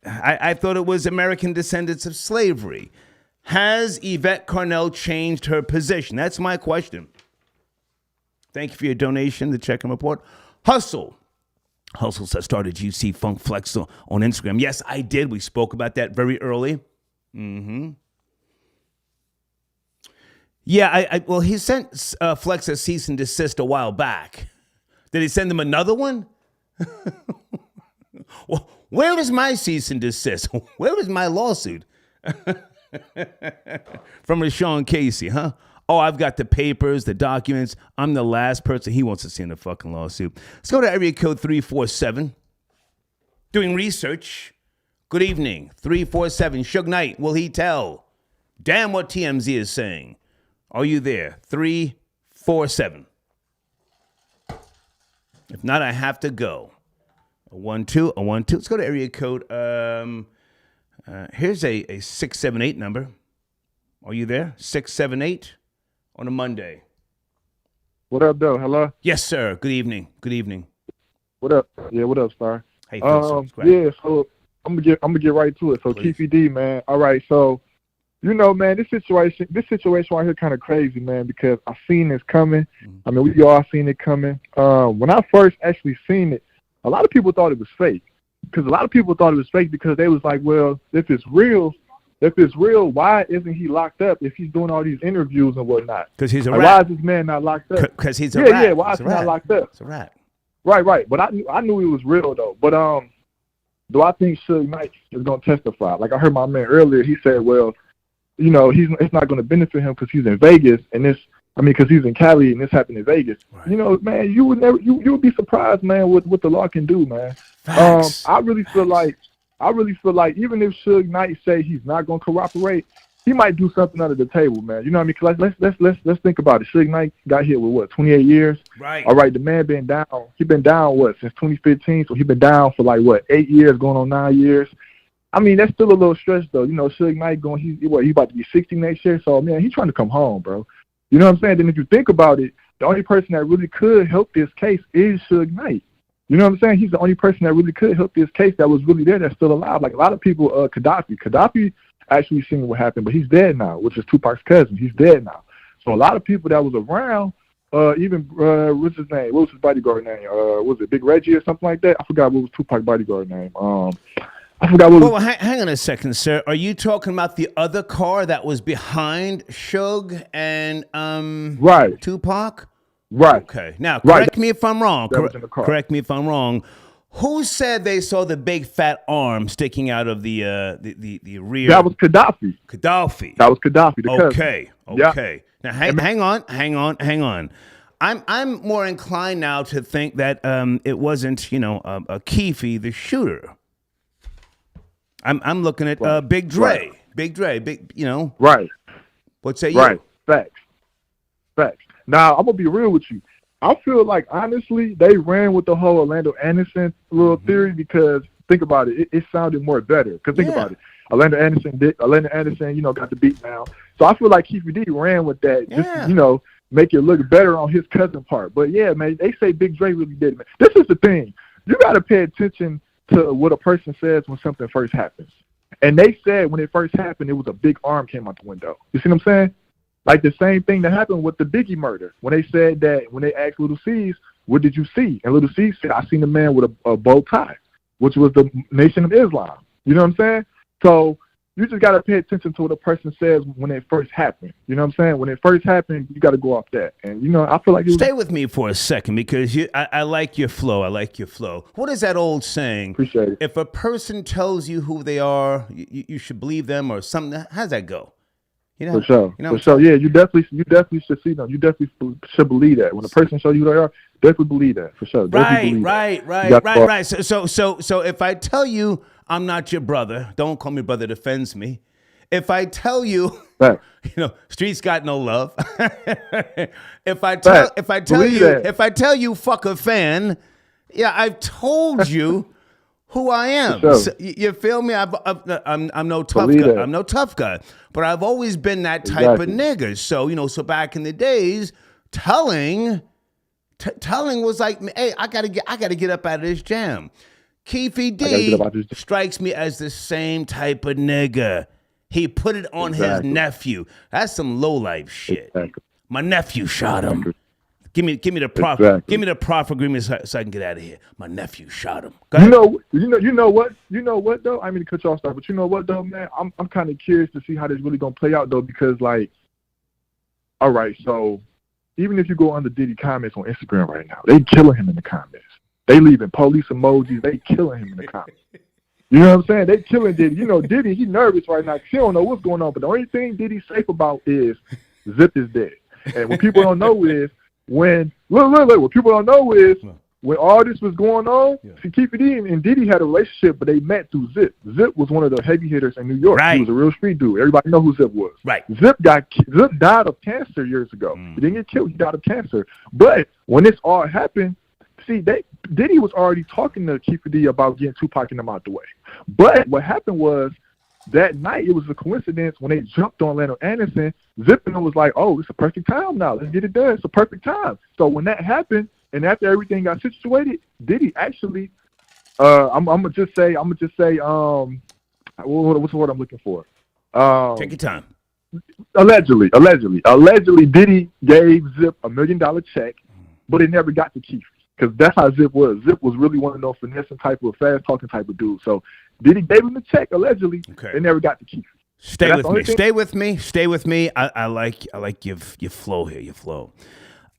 I thought it was American descendants of slavery. Has Yvette Carnell changed her position? That's my question. Thank you for your donation, the check-in report. Hustle says, started you see Funk Flex on Instagram. Yes, I did. We spoke about that very early. Mm-hmm. Yeah, well, he sent Flex a cease and desist a while back. Did he send him another one? Well, where is my cease and desist? Where is my lawsuit? From Rashawn Casey, huh? Oh, I've got the papers, the documents. I'm the last person he wants to see in the fucking lawsuit. Let's go to area code 347. Doing research. Good evening. 347. Suge Knight, will he tell? Damn what TMZ is saying. Are you there? 347. If not, I have to go. A 1-2, a 1-2. Let's go to area code. Here's a 678 number. Are you there? 678 on a Monday. What up, though? Hello? Yes, sir. Good evening. Good evening. What up? Yeah, what up, Star? Hey, yeah, so I'm gonna get right to it. So Keefe D, man. All right, so you know, man, this situation right here kind of crazy, man, because I seen this coming. I mean, we all seen it coming. When I first actually seen it, a lot of people thought it was fake. Because a lot of people thought it was fake because they was like, well, if it's real, why isn't he locked up if he's doing all these interviews and whatnot? Because he's a like, rat. why is this man not locked up? Because he's a rat. Yeah, why is he not locked up? It's a rat. Right. But I knew it was real though. But do I think Suge Knight is gonna testify? Like I heard my man earlier, he said, well, you know, it's not gonna benefit him because he's in Vegas and because he's in Cali and this happened in Vegas. Right. You know, man, you would be surprised, man, what the law can do, man. Facts. I really feel like even if Suge Knight say he's not gonna cooperate, he might do something under the table, man. You know what I mean? Because let's think about it. Suge Knight got hit with what, 28 years? Right. All right, the man been down. He been down since 2015? So he been down for like 8 years, going on 9 years. I mean, that's still a little stretch though. You know, Suge Knight he about to be 60 next year. So man, he's trying to come home, bro. You know what I'm saying? Then if you think about it, the only person that really could help this case is Suge Knight. You know what I'm saying? He's the only person that really could help this case that was really there that's still alive. Like a lot of people, Gaddafi actually seen what happened, but he's dead now, which is Tupac's cousin. He's dead now. So a lot of people that was around, even, what's his name? What was his bodyguard name? Was it Big Reggie or something like that? I forgot what was Tupac's bodyguard name. I forgot what. Well, hang on a second, sir. Are you talking about the other car that was behind Suge and right. Tupac? Right. Okay. Now, correct me if I'm wrong. Correct me if I'm wrong. Who said they saw the big fat arm sticking out of the rear? That was Gaddafi. That was Gaddafi. Okay. Okay. Yeah. Now, hang on. I'm more inclined now to think that it wasn't, a Keefe, the shooter. I'm looking at Big Dre. Right. Big Dre, Right. What say you? Right. Facts. Now, I'm going to be real with you. I feel like, honestly, they ran with the whole Orlando Anderson little theory because, think about it, it sounded more better. Because think about it. Orlando Anderson, got the beat now. So I feel like Keefe D ran with that just to, make it look better on his cousin part. But, yeah, man, they say Big Dre really did it, man. This is the thing. You got to pay attention to what a person says when something first happens. And they said when it first happened, it was a big arm came out the window. You see what I'm saying? Like the same thing that happened with the Biggie murder. When they said that, when they asked Little C's, what did you see? And Little C said, I seen a man with a bow tie, which was the Nation of Islam. You know what I'm saying? So you just got to pay attention to what a person says when it first happened. You know what I'm saying? When it first happened, you got to go off that. And, I feel like Stay with me for a second because I like your flow. What is that old saying? Appreciate it. If a person tells you who they are, you should believe them or something. How's that go? For sure. Yeah, you definitely should see them. You definitely should believe that. When a person shows you who they are, definitely believe that. For sure. Right. So if I tell you I'm not your brother, don't call me brother, it offends me. If I tell you, streets got no love. if I tell you fuck a fan, I've told you who I am. Sure. So, you feel me? I'm no tough guy. I'm no tough guy, but I've always been that type of nigga. So so back in the days, telling was like, hey, I gotta get up out of this jam. Keefe D strikes me as the same type of nigga. He put it on his nephew. That's some low life shit. Exactly. My nephew shot him. Give me the proper Exactly. give me the proper agreement so I can get out of here. My nephew shot him. You know what though? I mean to cut you off, but you know what though, man? I'm kind of curious to see how this really gonna play out though, because like, all right, so even if you go under Diddy comments on Instagram right now, they killing him in the comments. They leaving police emojis. They killing him in the comments. You know what I'm saying? They killing Diddy. You know, Diddy, he nervous right now. He don't know what's going on. But the only thing Diddy's safe about is Zip is dead. And what people don't know is when what people don't know is when all this was going on, see, Keefe D and Diddy had a relationship, but they met through Zip. Zip was one of the heavy hitters in New York. Right. He was a real street dude. Everybody know who Zip was. Right. Zip died of cancer years ago. He didn't get killed. He died of cancer. But when this all happened, see, Diddy was already talking to Keefe D about getting Tupac and them out the way. But what happened was that night, it was a coincidence when they jumped on Lando Anderson. Zip and was like, "Oh, it's a perfect time now. Let's get it done. It's a perfect time." So when that happened, and after everything got situated, Diddy actually, I'm gonna just say, what's the word I'm looking for? Take your time. Allegedly, Diddy gave Zip $1 million check, but it never got to Keefe. Because that's how Zip was. Zip was really one of those finessing type of fast talking type of dude. So Diddy gave him the check allegedly. Okay. They never got to Keefe. Stay with me. I like your flow here. Your flow.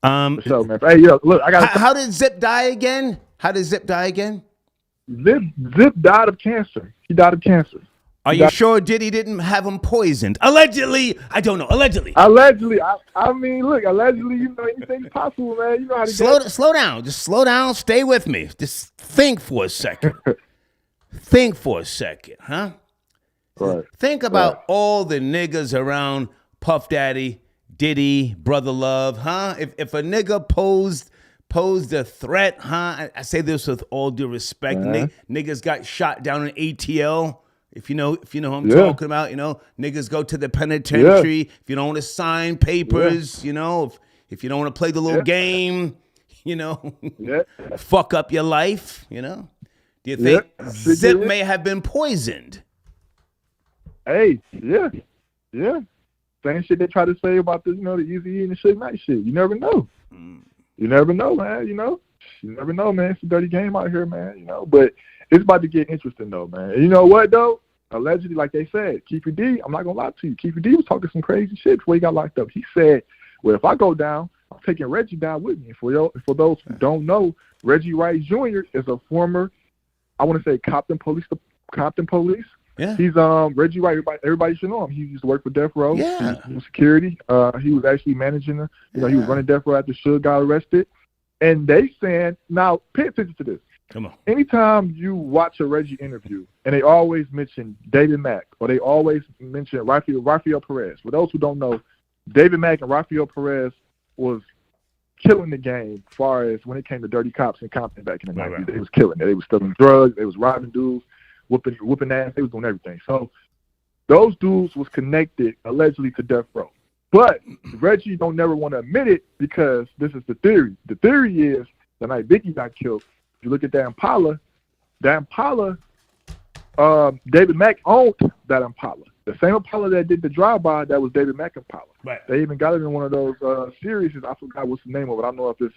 So man, hey, yo, look, I got. How did Zip die again? Zip died of cancer. He died of cancer. Are you sure Diddy didn't have him poisoned? Allegedly, I don't know. Allegedly. I mean, look, allegedly, you know, anything's possible, man. You know how to slow down. Just slow down. Stay with me. Just think for a second. Huh? Right. Think about all the niggas around Puff Daddy, Diddy, Brother Love, huh? If a nigga posed a threat, huh? I say this with all due respect. Niggas got shot down in ATL. If you know what I'm talking about, you know, niggas go to the penitentiary. If you don't want to sign papers, you know, if you don't want to play the little game, you know, fuck up your life, you know. Do you think Zip may have been poisoned? Hey, yeah. Same shit they try to say about the, you know, the Eazy-E and the Suge Knight shit. You never know. You never know, man. You know, man. It's a dirty game out here, man. You know, but it's about to get interesting, though, man. And you know what, though? Allegedly, like they said, Keefe D, I'm not going to lie to you. Keefe D was talking some crazy shit before he got locked up. He said, well, if I go down, I'm taking Reggie down with me. And for those who don't know, Reggie Wright Jr. is a former, I want to say, Compton Police. Yeah. He's Reggie Wright. Everybody should know him. He used to work for Death Row. Yeah. He was security. He was actually managing. He was running Death Row after Suge got arrested. And they saying, now pay attention to this. Come on. Anytime you watch a Reggie interview, and they always mention David Mack, or they always mention Rafael Perez. For those who don't know, David Mack and Rafael Perez was killing the game as far as when it came to dirty cops in Compton back in the 90s. They was killing it. They was stealing drugs. They was robbing dudes, whooping ass. They was doing everything. So those dudes was connected allegedly to Death Row. But Reggie don't never want to admit it because this is the theory. The theory is the night Biggie got killed, if you look at that Impala, David Mack owned that Impala. The same Impala that did the drive-by, that was David Mack Impala. Right. They even got it in one of those series. I forgot what's the name of it. I don't know if it's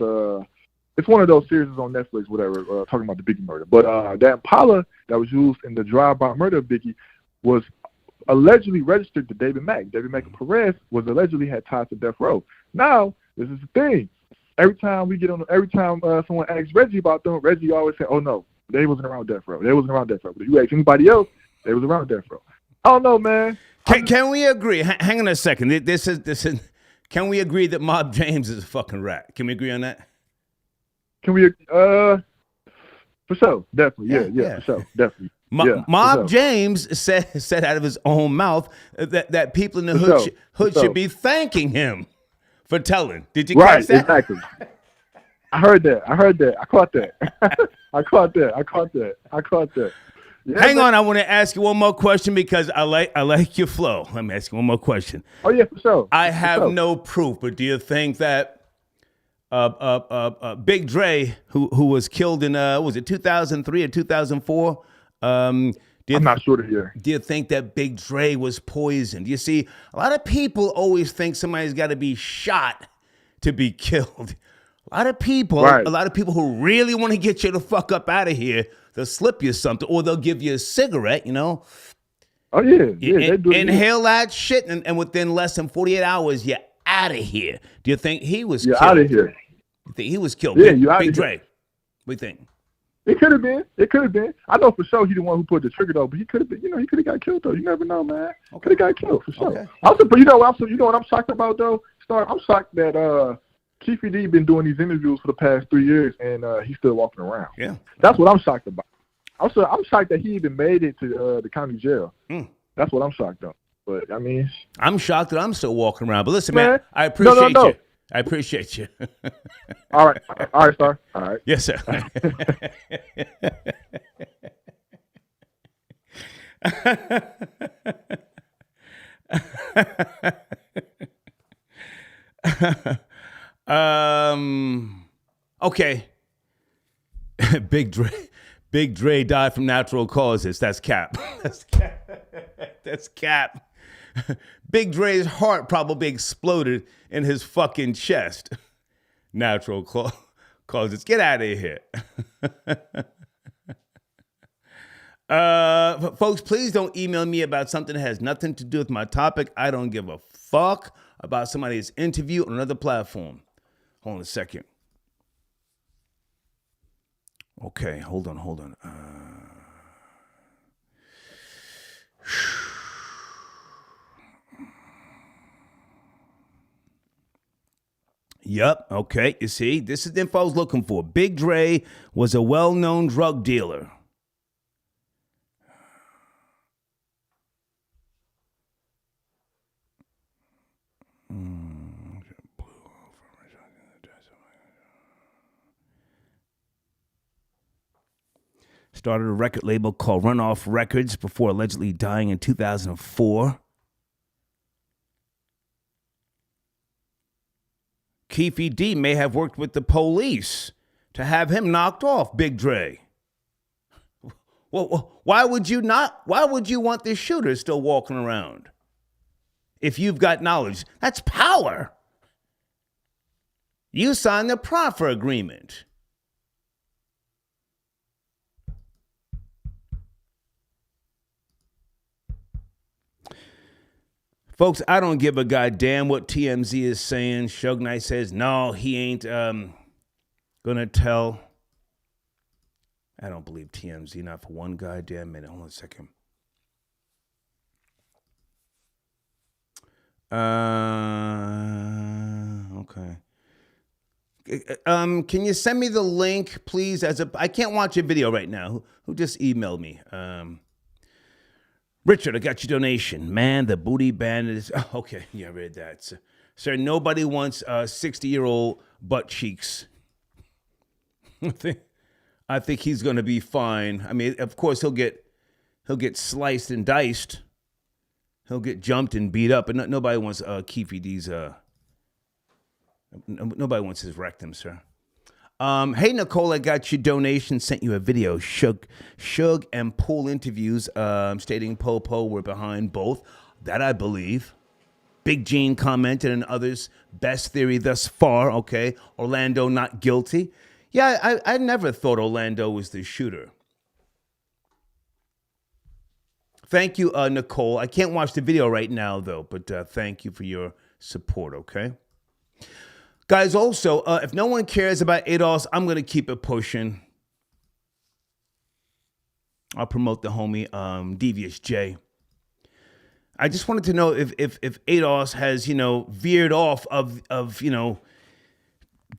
one of those series on Netflix, whatever, talking about the Biggie murder. But that Impala that was used in the drive-by murder of Biggie was allegedly registered to David Mack. David Mack Perez was allegedly had ties to Death Row. Now, this is the thing. Every time someone asks Reggie about them, Reggie always say, "Oh no, they wasn't around Death Row. They wasn't around Death Row." But if you ask anybody else, they was around Death Row. I don't know, man. Can we agree? Hang on a second. This is. Can we agree that Mob James is a fucking rat? Can we agree on that? Can we? For sure, definitely. Yeah, for sure, definitely. Mob James said out of his own mouth that people in the hood should be thanking him for telling. Did you catch that? Right, exactly. I heard that. I caught that. I caught that. Yeah, Hang on, I want to ask you one more question because I like your flow. Let me ask you one more question. Oh yeah, for sure. I have no proof, but do you think that Big Dre, who was killed in was it 2003 or 2004? I'm not sure to hear. Do you think that Big Dre was poisoned? You see, a lot of people always think somebody's got to be shot to be killed. A lot of people who really want to get you the fuck up out of here, they'll slip you something, or they'll give you a cigarette, Oh, yeah. They do Inhale that shit, and within less than 48 hours, you're out of here. Do you think he was killed? You're out of here. You think he was killed? Yeah, you out of here. Big Dre. What do you think? It could have been. I know for sure he the one who put the trigger though, but he could have been. He could have got killed though. You never know, man. Could have got killed for sure. Okay. Also, but you know what I'm shocked about though? I'm shocked that Keefe D been doing these interviews for the past 3 years and he's still walking around. Yeah. That's what I'm shocked about. Also, I'm shocked that he even made it to the county jail. That's what I'm shocked though. But I mean, I'm shocked that I'm still walking around. But listen, man, I appreciate you. I appreciate you. All right, sir. All right. Yes, sir. Okay. Big Dre died from natural causes. That's cap. That's cap. Big Dre's heart probably exploded in his fucking chest. Natural causes. Get out of here. Folks, please don't email me about something that has nothing to do with my topic. I don't give a fuck about somebody's interview on another platform. Hold on a second. Okay, hold on. Yep, okay, you see, this is the info I was looking for. Big Dre was a well-known drug dealer. Started a record label called Runoff Records before allegedly dying in 2004. Keefe D may have worked with the police to have him knocked off, Big Dre. Well, why would you want this shooter still walking around? If you've got knowledge, that's power. You signed the proffer agreement. Folks, I don't give a goddamn what TMZ is saying. Suge Knight says, no, he ain't gonna tell. I don't believe TMZ, not for one goddamn minute. Hold on a second. Okay. Can you send me the link, please? I can't watch a video right now. Who just emailed me? Richard, I got your donation. Man, the booty bandit is... Oh, okay, yeah, I read that. Sir, nobody wants 60-year-old butt cheeks. I think he's going to be fine. I mean, of course, he'll get sliced and diced. He'll get jumped and beat up, but nobody wants Keefe D's... Nobody wants his rectum, sir. Hey, Nicole, I got your donation, sent you a video. Suge and Pool interviews stating Popo were behind both. That I believe. Big Gene commented and others, best theory thus far, okay. Orlando not guilty. Yeah, I never thought Orlando was the shooter. Thank you, Nicole. I can't watch the video right now, though, but thank you for your support, okay? Guys, also, if no one cares about ADOS, I'm going to keep it pushing. I'll promote the homie, Devious J. I just wanted to know if ADOS has, veered off of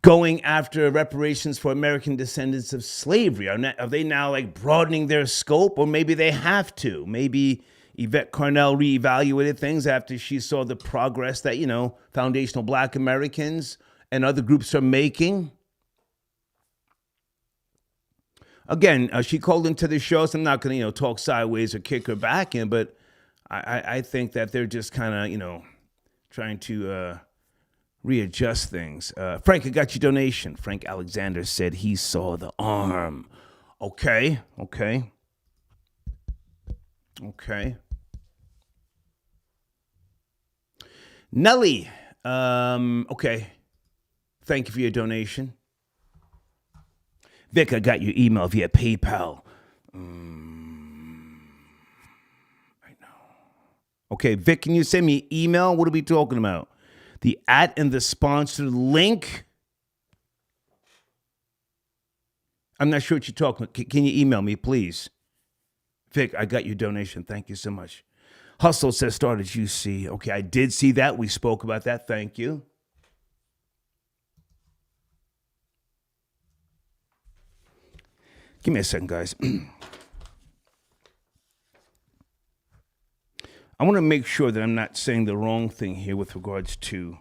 going after reparations for American descendants of slavery. Are they now, like, broadening their scope? Or maybe they have to. Maybe Yvette Carnell reevaluated things after she saw the progress that, foundational Black Americans and other groups are making. Again, she called into the show, so I'm not going to, talk sideways or kick her back in, but I think that they're just kind of, trying to readjust things. Frank, I got your donation. Frank Alexander said he saw the arm. Okay. Nelly, okay. Thank you for your donation. Vic, I got your email via PayPal. I know. Okay, Vic, can you send me an email? What are we talking about? The @ and the sponsored link? I'm not sure what you're talking about. Can you email me, please? Vic, I got your donation. Thank you so much. Hustle says, Star, did you see? Okay, I did see that. We spoke about that. Thank you. Give me a second, guys. I want to make sure that I'm not saying the wrong thing here with regards to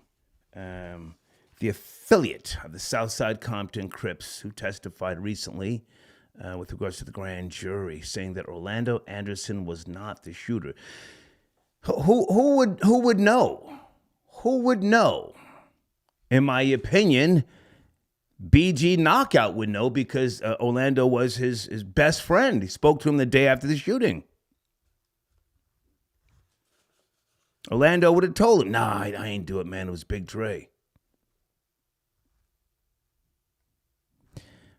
the affiliate of the Southside Compton Crips who testified recently with regards to the grand jury, saying that Orlando Anderson was not the shooter. Who would know? Who would know? In my opinion, BG Knockout would know because Orlando was his best friend. He spoke to him the day after the shooting. Orlando would have told him, nah, I ain't do it, man. It was Big Dre.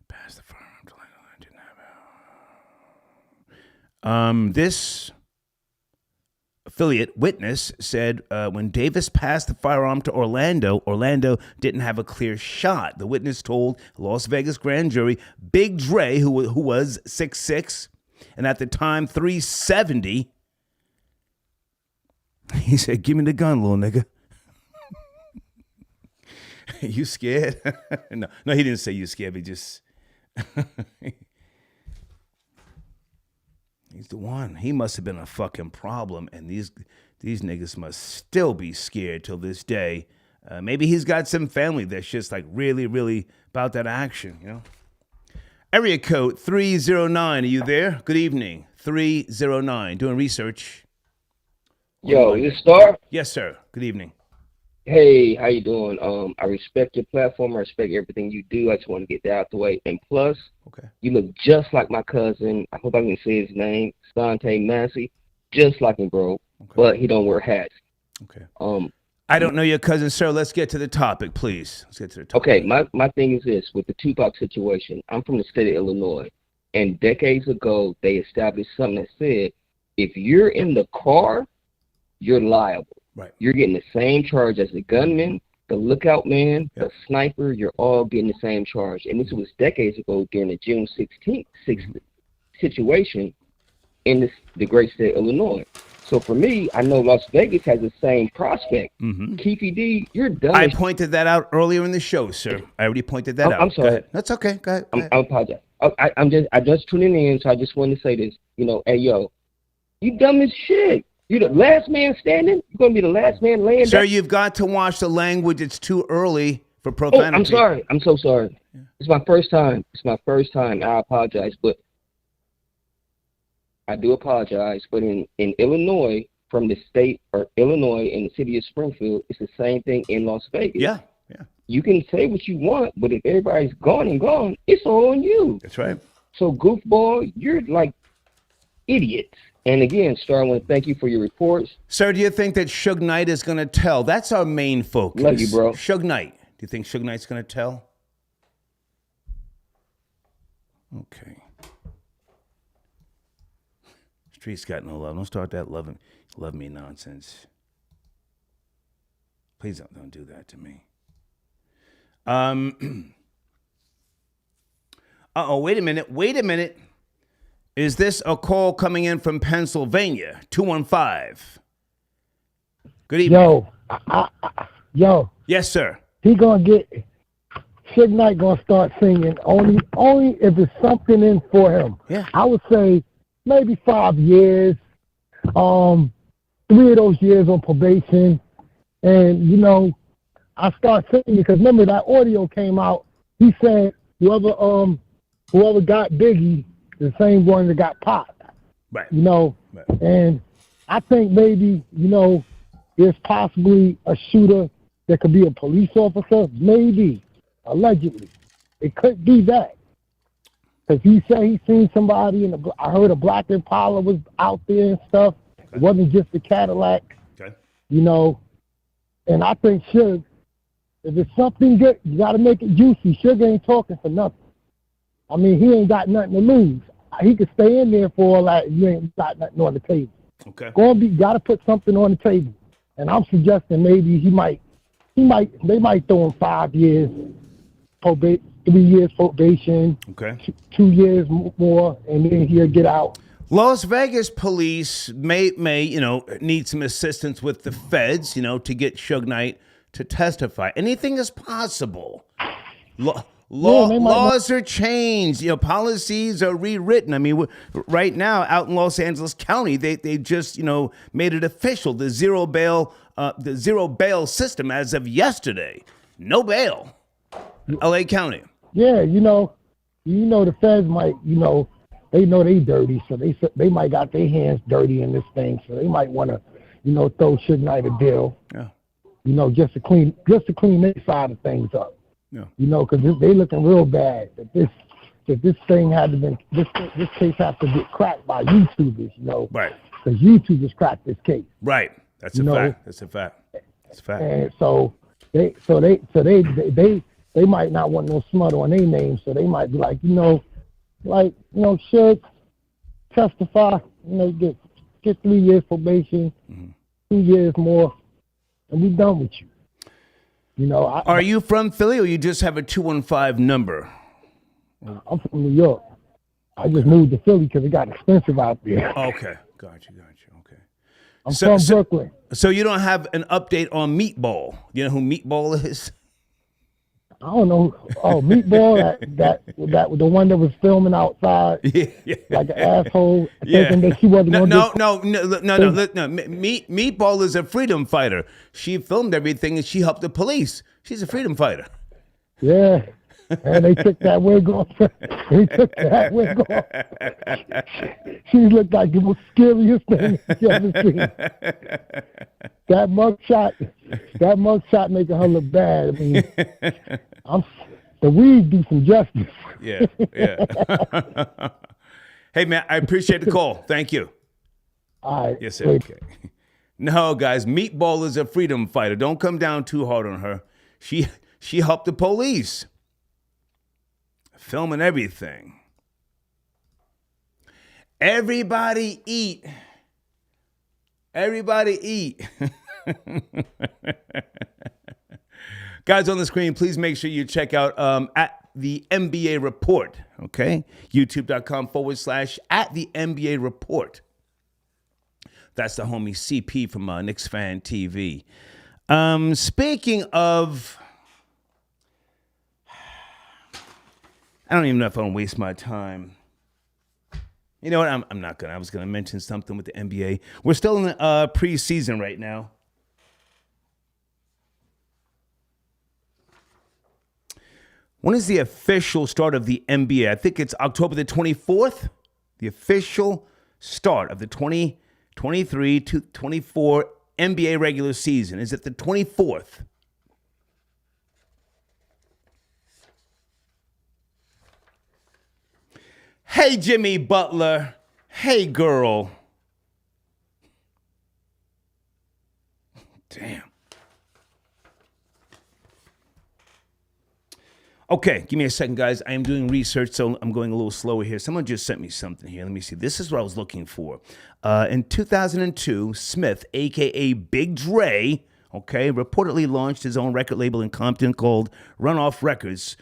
Pass the firearm to Orlando. This affiliate witness said when Davis passed the firearm to Orlando, Orlando didn't have a clear shot. The witness told Las Vegas grand jury Big Dre, who was 6'6", and at the time 370, he said, give me the gun, little nigga. You scared? No, he didn't say you scared. He just... He's the one. He must have been a fucking problem, and these niggas must still be scared till this day. Maybe he's got some family that's just like really, really about that action, you know? Area code 309. Are you there? Good evening. 309. Doing research. Yo, is this Star? Yes, sir. Good evening. Hey, how you doing? I respect your platform. I respect everything you do. I just want to get that out the way. And plus, okay, you look just like my cousin. I hope I can say his name, Sante Massey. Just like him, bro. Okay. But he don't wear hats. Okay. I don't know your cousin, sir. Let's get to the topic, please. Let's get to the topic. Okay, my thing is this. With the Tupac situation, I'm from the state of Illinois. And decades ago, they established something that said, if you're in the car, you're liable. Right. You're getting the same charge as the gunman, the lookout man, the sniper. You're all getting the same charge. And this was decades ago during the June 16th situation in the great state of Illinois. So for me, I know Las Vegas has the same prospect. Mm-hmm. Keefe D, you're done. I pointed that out earlier in the show, sir. I already pointed that out. I'm sorry. That's okay. Go ahead. I apologize. I just tuning in, so I just wanted to say this. You know, hey, yo, you dumb as shit. You the last man standing? You're going to be the last man laying Sir, down? you've got to watch the language. It's too early for profanity. Oh, I'm sorry. I'm so sorry. Yeah. It's my first time. I apologize. But I do apologize. But in Illinois, from the state or Illinois in the city of Springfield, it's the same thing in Las Vegas. Yeah. You can say what you want, but if everybody's gone, it's all on you. That's right. So, goofball, you're like idiots. And again, Star, I want to thank you for your reports. Sir, do you think that Suge Knight is going to tell? That's our main focus. Love you, bro. Suge Knight. Do you think Suge Knight's going to tell? Okay. Streets got no love. Don't start that love me nonsense. Please don't do that to me. Wait a minute. Is this a call coming in from Pennsylvania? 215. Good evening. Yo. Yes, sir. Suge Knight gonna start singing only if it's something in for him. Yeah. I would say maybe 5 years. 3 of those years on probation. And, you know, I start singing because remember that audio came out. He said whoever got Biggie, the same one that got Pop. Right. You know, right. And I think maybe, you know, there's possibly a shooter that could be a police officer. Maybe. Allegedly. It could be that. Because he said he seen somebody, I heard a black Impala was out there and stuff. Okay. It wasn't just a Cadillac. Okay. You know, and I think Suge, if it's something good, you got to make it juicy. Suge ain't talking for nothing. I mean, he ain't got nothing to lose. He could stay in there for all that. You ain't got nothing on the table. Okay. Got to put something on the table. And I'm suggesting maybe they might throw him 5 years, 3 years probation. Okay. 2 years more, and then he'll get out. Las Vegas police may need some assistance with the feds, to get Suge Knight to testify. Anything is possible. Laws are changed. Policies are rewritten. I mean, right now out in Los Angeles County, they just made it official, the zero bail system as of yesterday. No bail. L.A. County. Yeah, the feds might they know they dirty, so they might got their hands dirty in this thing, so they might want to throw Suge Knight a deal. Yeah. Just to clean their side of things up. Yeah. Because they looking real bad. That this thing had to been this case has to get cracked by YouTubers. Right. Because YouTubers cracked this case. Right. That's a fact. That's a fact. That's a fact. And so they might not want no smut on their name, so they might be like, Suge, testify, get 3 years probation, 2 years more, and we done with you. Are you from Philly, or you just have a 215 number? I'm from New York. I just moved to Philly because it got expensive out there. Okay, gotcha. Okay. I'm from Brooklyn. So you don't have an update on Meatball? You know who Meatball is? I don't know. Oh, Meatball, that the one that was filming outside, like an asshole, thinking that she wasn't going to No. Meatball is a freedom fighter. She filmed everything and she helped the police. She's a freedom fighter. Yeah. And they took that wig off. She looked like the most scariest thing you ever seen. That mugshot making her look bad. I mean, the weed do some justice. Yeah. Hey, man, I appreciate the call. Thank you. All right. Yes, sir. Okay. No, guys, Meatball is a freedom fighter. Don't come down too hard on her. She helped the police. Filming everything. Everybody eat. Everybody eat. Guys on the screen, please make sure you check out at the NBA Report. Okay? YouTube.com/at the NBA Report. That's the homie CP from Knicks Fan TV. Speaking of, I don't even know if I want to waste my time. You know what? I'm not gonna. I was gonna mention something with the NBA. We're still in the preseason right now. When is the official start of the NBA? I think it's October the 24th. The official start of the 2023-24 NBA regular season is it the 24th. Hey, Jimmy Butler. Hey, girl. Damn. Okay, give me a second, guys. I am doing research, so I'm going a little slower here. Someone just sent me something here. Let me see. This is what I was looking for. In 2002, Smith, a.k.a. Big Dre, reportedly launched his own record label in Compton called Runoff Records,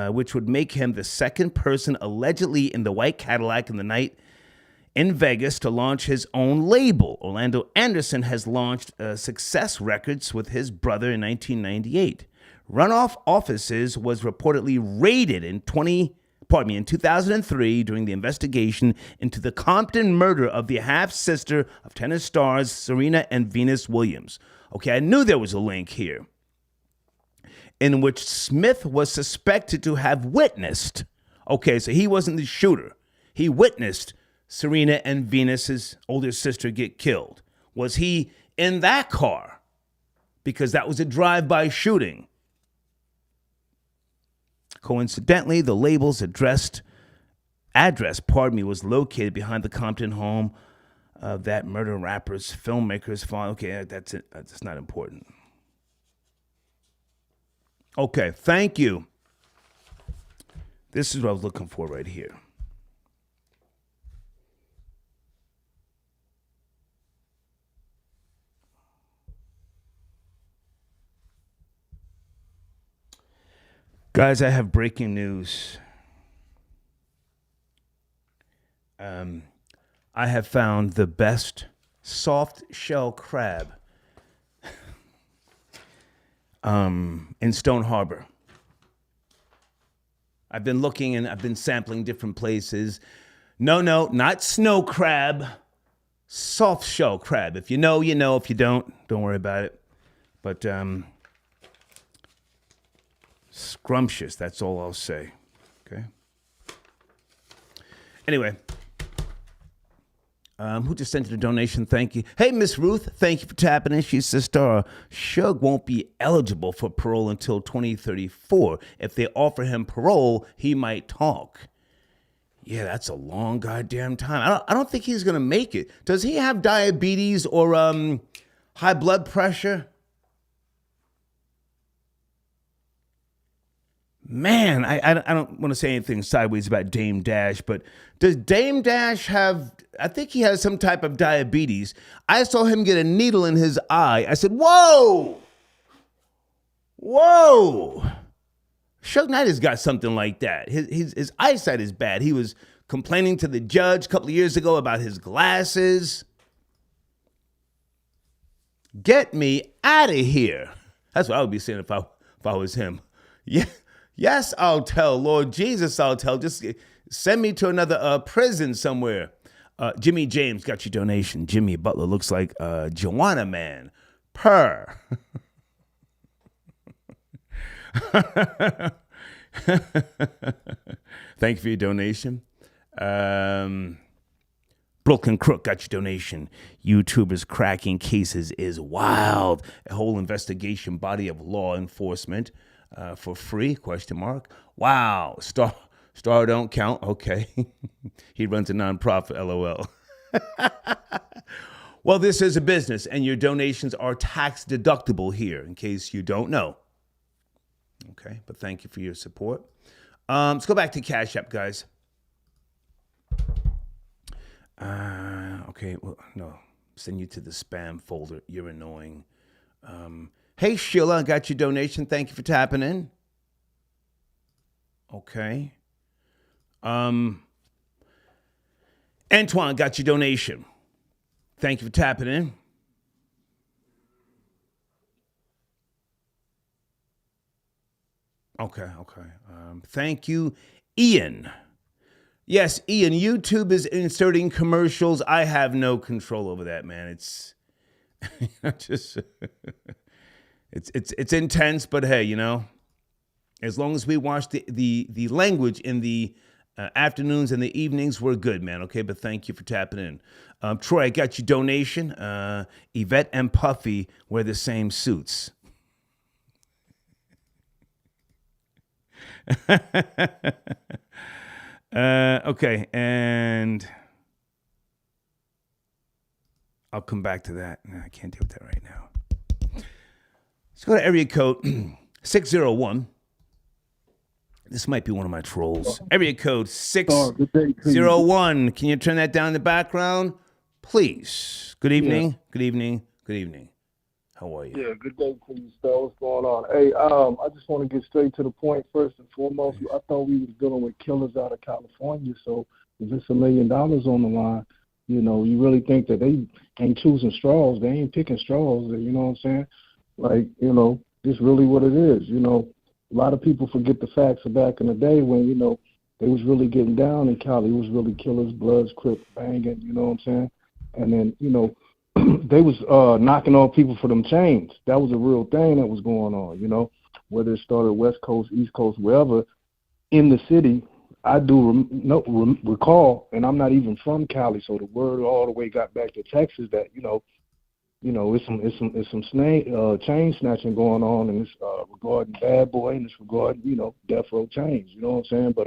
which would make him the second person allegedly in the white Cadillac in the night in Vegas to launch his own label. Orlando Anderson has launched Success Records with his brother in 1998. Runoff Offices was reportedly raided in 2003 during the investigation into the Compton murder of the half-sister of tennis stars Serena and Venus Williams. Okay, I knew there was a link here, in which Smith was suspected to have witnessed. Okay, so he wasn't the shooter. He witnessed Serena and Venus's older sister get killed. Was he in that car? Because that was a drive-by shooting. Coincidentally, the label's address, was located behind the Compton home of that murder rapper's filmmaker's father. Okay, that's it. That's not important. Okay, thank you. This is what I was looking for right here. Guys, I have breaking news. I have found the best soft shell crab in Stone Harbor. I've been looking and I've been sampling different places. No, not snow crab, soft shell crab. If you know, you know. If you don't worry about it. But scrumptious, that's all I'll say. Okay. Anyway, who just sent you a donation? Thank you. Hey, Miss Ruth, thank you for tapping in. She says, Star, Suge won't be eligible for parole until 2034. If they offer him parole, he might talk. Yeah, that's a long goddamn time. I don't think he's going to make it. Does he have diabetes or high blood pressure? Man, I don't want to say anything sideways about Dame Dash, but does Dame Dash have, I think he has some type of diabetes. I saw him get a needle in his eye. I said, whoa. Suge Knight has got something like that. His eyesight is bad. He was complaining to the judge a couple of years ago about his glasses. Get me out of here. That's what I would be saying if I was him. Yeah. Yes, I'll tell. Lord Jesus, I'll tell. Just send me to another prison somewhere. Jimmy James got your donation. Jimmy Butler looks like Joanna Man. Purr. Thank you for your donation. Brooklyn Crook got your donation. YouTubers cracking cases is wild. A whole investigation body of law enforcement. For free, ? Wow, Star don't count. Okay. He runs a nonprofit, LOL. Well, this is a business, and your donations are tax deductible here, in case you don't know. Okay, but thank you for your support. Let's go back to Cash App, guys. Okay, well, no. Send you to the spam folder. You're annoying. Hey, Sheila, I got your donation. Thank you for tapping in. Okay. Antoine got your donation. Thank you for tapping in. Okay. Thank you, Ian. Yes, Ian, YouTube is inserting commercials. I have no control over that, man. It's just... It's intense, but hey, you know, as long as we watch the language in the afternoons and the evenings, we're good, man. Okay, but thank you for tapping in. Troy, I got your donation. Yvette and Puffy wear the same suits. Okay, and I'll come back to that. No, I can't deal with that right now. Let's go to area code 601. This might be one of my trolls. Area code 601. Can you turn that down in the background? Please. Good evening. Yeah. Good evening. Good evening. How are you? Yeah, good day to you, Star. What's going on? Hey, I just want to get straight to the point first and foremost. I thought we was dealing with killers out of California, so if it's $1 million on the line, you know, you really think that they ain't choosing straws. They ain't picking straws, you know what I'm saying? Like, you know, it's really what it is. You know, a lot of people forget the facts of back in the day when, you know, they was really getting down in Cali. It was really killers, bloods, crips, banging, you know what I'm saying? And then, you know, they was knocking on people for them chains. That was a real thing that was going on, you know, whether it started West Coast, East Coast, wherever in the city. I do recall, and I'm not even from Cali, so the word all the way got back to Texas that, you know, it's some chain snatching going on, and it's regarding Bad Boy, and it's regarding, you know, Death Row chains. You know what I'm saying? But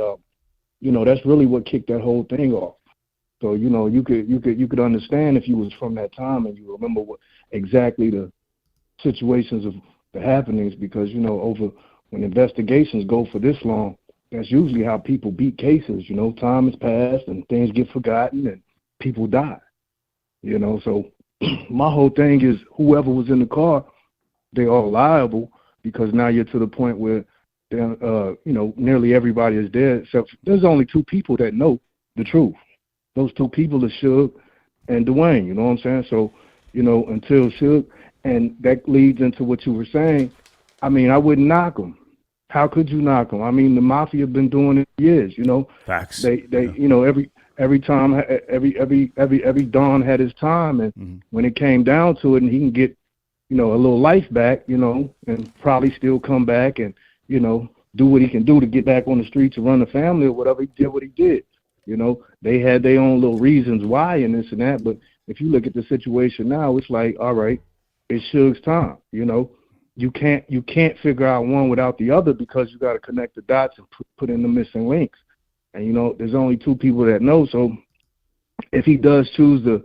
you know, that's really what kicked that whole thing off. So, you know, you could understand if you was from that time and you remember what exactly the situations of the happenings, because, you know, over when investigations go for this long, That's usually how people beat cases. Time has passed and things get forgotten and people die. So my whole thing is whoever was in the car, they're all liable because now you're to the point where, nearly everybody is dead. Except there's only two people that know the truth. Those two people are Suge and Dwayne. You know what I'm saying? So, until Suge, and that leads into what you were saying. I mean, I wouldn't knock them. How could you knock them? I mean, the mafia have been doing it for years. Facts. They every time every Don had his time, and when it came down to it, and he can get a little life back, and probably still come back and do what he can do to get back on the streets and run the family or whatever. He did what he did. They had their own little reasons why and this and that, but if you look at the situation now, it's like, all right, it's Suge's time. You can't figure out one without the other because you got to connect the dots and put in the missing links. And, there's only two people that know. So if he does choose to,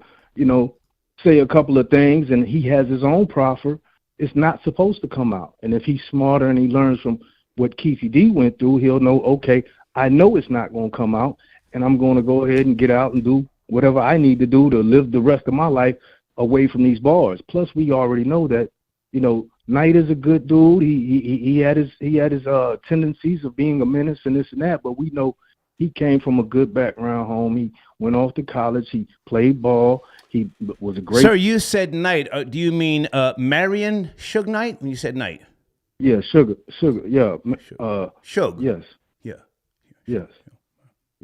say a couple of things and he has his own proffer, it's not supposed to come out. And if he's smarter and he learns from what Keefe D went through, he'll know, okay, I know it's not going to come out, and I'm going to go ahead and get out and do whatever I need to do to live the rest of my life away from these bars. Plus, we already know that, Knight is a good dude. He had his tendencies of being a menace and this and that, but we know he came from a good background home. He went off to college. He played ball. He was a great. Sir, you said Knight. Do you mean Marion Suge Knight when you said Knight? Yeah, Sugar, yeah. Suge. Yes. Yeah. Yes.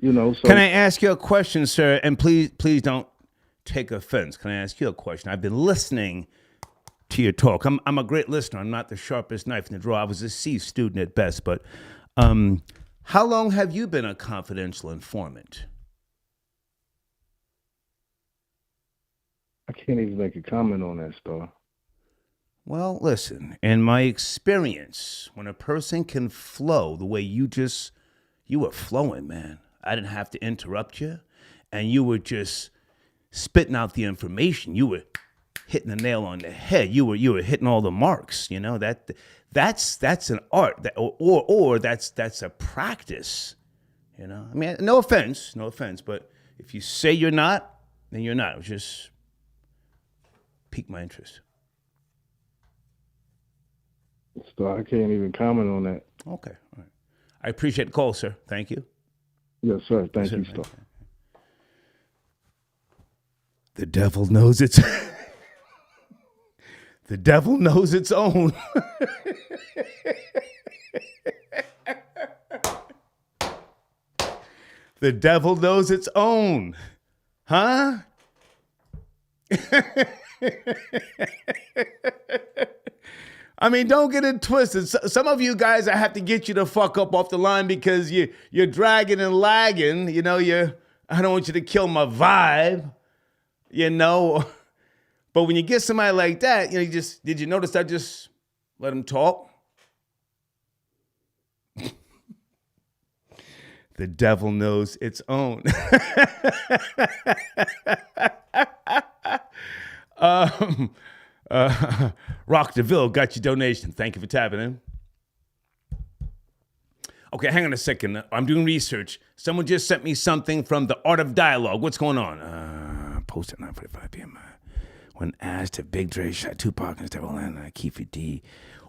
So. Can I ask you a question, sir? And please don't take offense. Can I ask you a question? I've been listening to your talk. I'm a great listener. I'm not the sharpest knife in the drawer. I was a C student at best. But how long have you been a confidential informant? I can't even make a comment on that, Star. Well, listen, in my experience, when a person can flow the way you were flowing, man. I didn't have to interrupt you, and you were just spitting out the information. You were hitting the nail on the head. You were hitting all the marks. That's an art, or that's a practice. I mean, no offense, but if you say you're not, then you're not. It was just piqued my interest. So I can't even comment on that. Okay, all right. I appreciate the call, sir. Thank you. Yes, sir. Thank you, Star. The devil knows it's. The devil knows its own. The devil knows its own. Huh? I mean, don't get it twisted. Some of you guys, I have to get you to fuck up off the line because you're dragging and lagging. I don't want you to kill my vibe. But when you get somebody like that, did you notice I just let him talk? The devil knows its own. Rock DeVille got your donation. Thank you for tapping in. Okay, hang on a second. I'm doing research. Someone just sent me something from The Art of Dialogue. What's going on? Post at 9:45 p.m. When asked if Big Dre shot Tupac and Devil and Keefe D.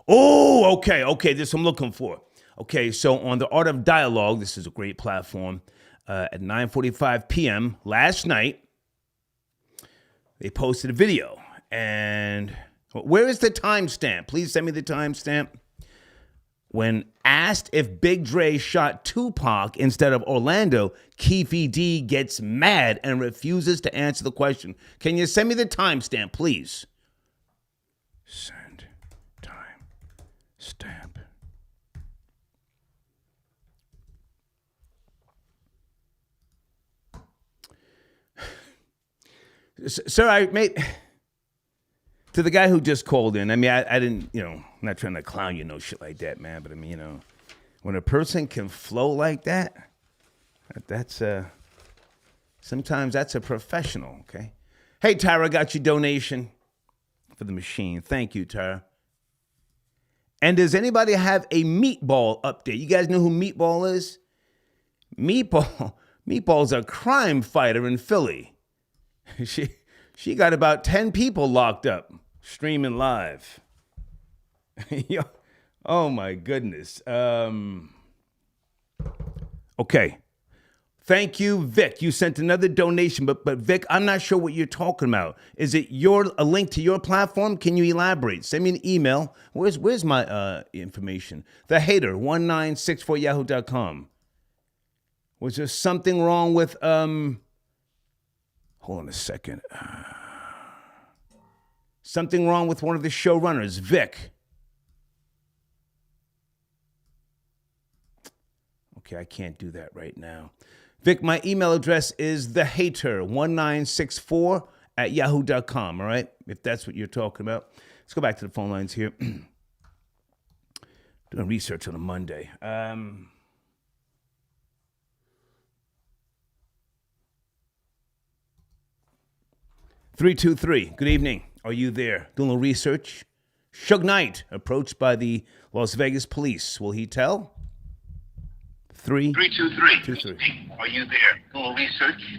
Oh, okay. This I'm looking for. Okay, so on The Art of Dialogue, this is a great platform. At 9:45 p.m. last night, they posted a video. And where is the timestamp? Please send me the timestamp. When asked if Big Dre shot Tupac instead of Orlando, Keefe D gets mad and refuses to answer the question. Can you send me the timestamp, please? Send timestamp. Sir, I made... To the guy who just called in, I mean, I didn't, I'm not trying to clown you, no shit like that, man. But I mean, when a person can flow like that, that's sometimes that's a professional, okay? Hey, Tyra, got your donation for the machine. Thank you, Tyra. And does anybody have a Meatball update? You guys know who Meatball is? Meatball's a crime fighter in Philly. She got about 10 people locked up, streaming live. Oh my goodness. Okay. Thank you, Vic. You sent another donation, but Vic, I'm not sure what you're talking about. Is it a link to your platform? Can you elaborate? Send me an email. Where's my information? The hater 1964yahoo.com. Was there something wrong with hold on a second. Something wrong with one of the showrunners, Vic. Okay, I can't do that right now. Vic, my email address is thehater1964@yahoo.com, all right? If that's what you're talking about. Let's go back to the phone lines here. Doing research on a Monday. 323, good evening. Are you there? Doing a little research. Suge Knight approached by the Las Vegas police. Will he tell? 323. Are you there? Doing a little research.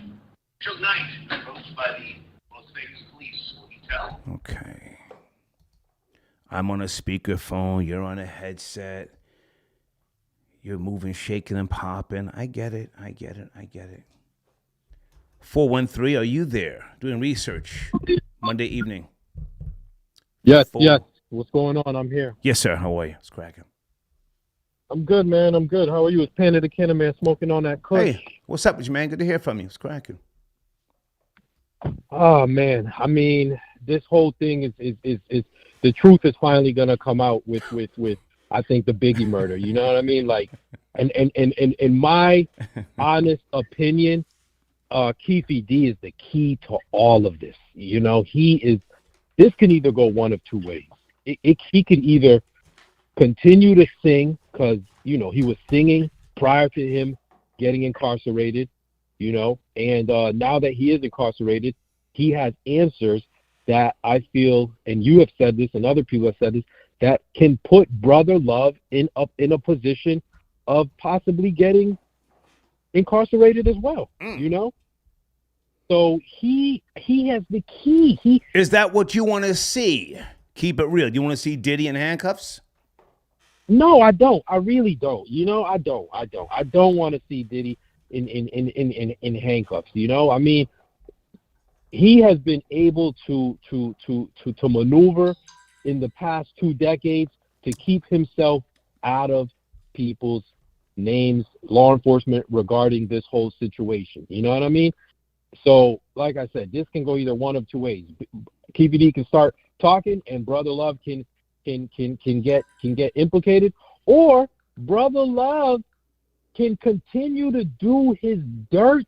Suge Knight approached by the Las Vegas police. Will he tell? Okay. I'm on a speakerphone. You're on a headset. You're moving, shaking, and popping. I get it. 413, are you there? Doing research Monday evening. Yes. What's going on? I'm here. Yes, sir. How are you? It's cracking. I'm good, man. I'm good. How are you? It's Panda the Cannon Man smoking on that kush. Hey, what's up with you, man? Good to hear from you. It's cracking. Oh, man. I mean, this whole thing is the truth is finally gonna come out with I think the Biggie murder. You know what I mean? Like, and in my honest opinion, Keefe D is the key to all of this. You know, this can either go one of two ways. He can either continue to sing because, you know, he was singing prior to him getting incarcerated, you know, and now that he is incarcerated, he has answers that I feel, and you have said this and other people have said this, that can put Brother Love in a position of possibly getting incarcerated as well, you know? So he has the key. Is that what you want to see? Keep it real. Do you want to see Diddy in handcuffs? No, I don't. I really don't. You know, I don't. I don't want to see Diddy in handcuffs. You know, I mean, he has been able to maneuver in the past 2 decades to keep himself out of people's names, law enforcement, regarding this whole situation. You know what I mean? So, like I said, this can go either one of two ways. Keefe D can start talking, and Brother Love can get implicated, or Brother Love can continue to do his dirt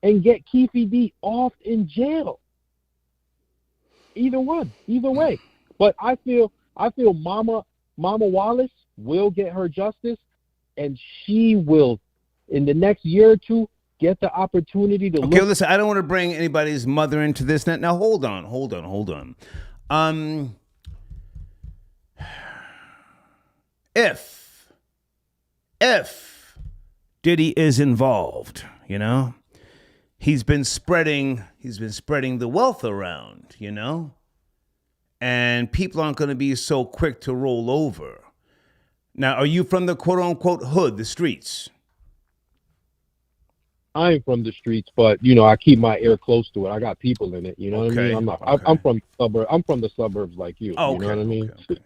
and get Keefe D off in jail. Either way. But I feel Mama Wallace will get her justice, and she will, in the next year or two, get the opportunity to Okay, listen, I don't want to bring anybody's mother into this. Now, hold on. If Diddy is involved, you know, he's been spreading the wealth around, you know, and people aren't going to be so quick to roll over. Now, are you from the quote unquote hood, the streets? I'm from the streets, but you know, I keep my ear close to it. I got people in it. You know what I mean? I'm from the suburbs like you. Okay, you know what I mean? Okay.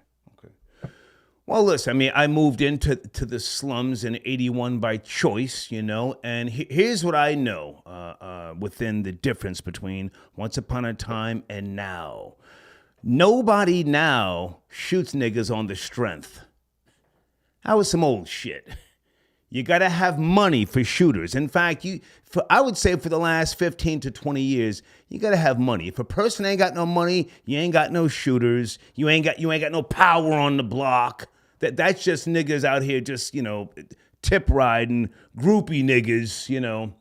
Well, listen, I mean, I moved into the slums in '81 by choice, you know, and here's what I know within the difference between once upon a time and now. Nobody now shoots niggas on the strength. That was some old shit. You got to have money for shooters. In fact, I would say for the last 15 to 20 years, you got to have money. If a person ain't got no money, you ain't got no shooters. You ain't got no power on the block. That's just niggas out here just, you know, tip riding, groupie niggas, you know.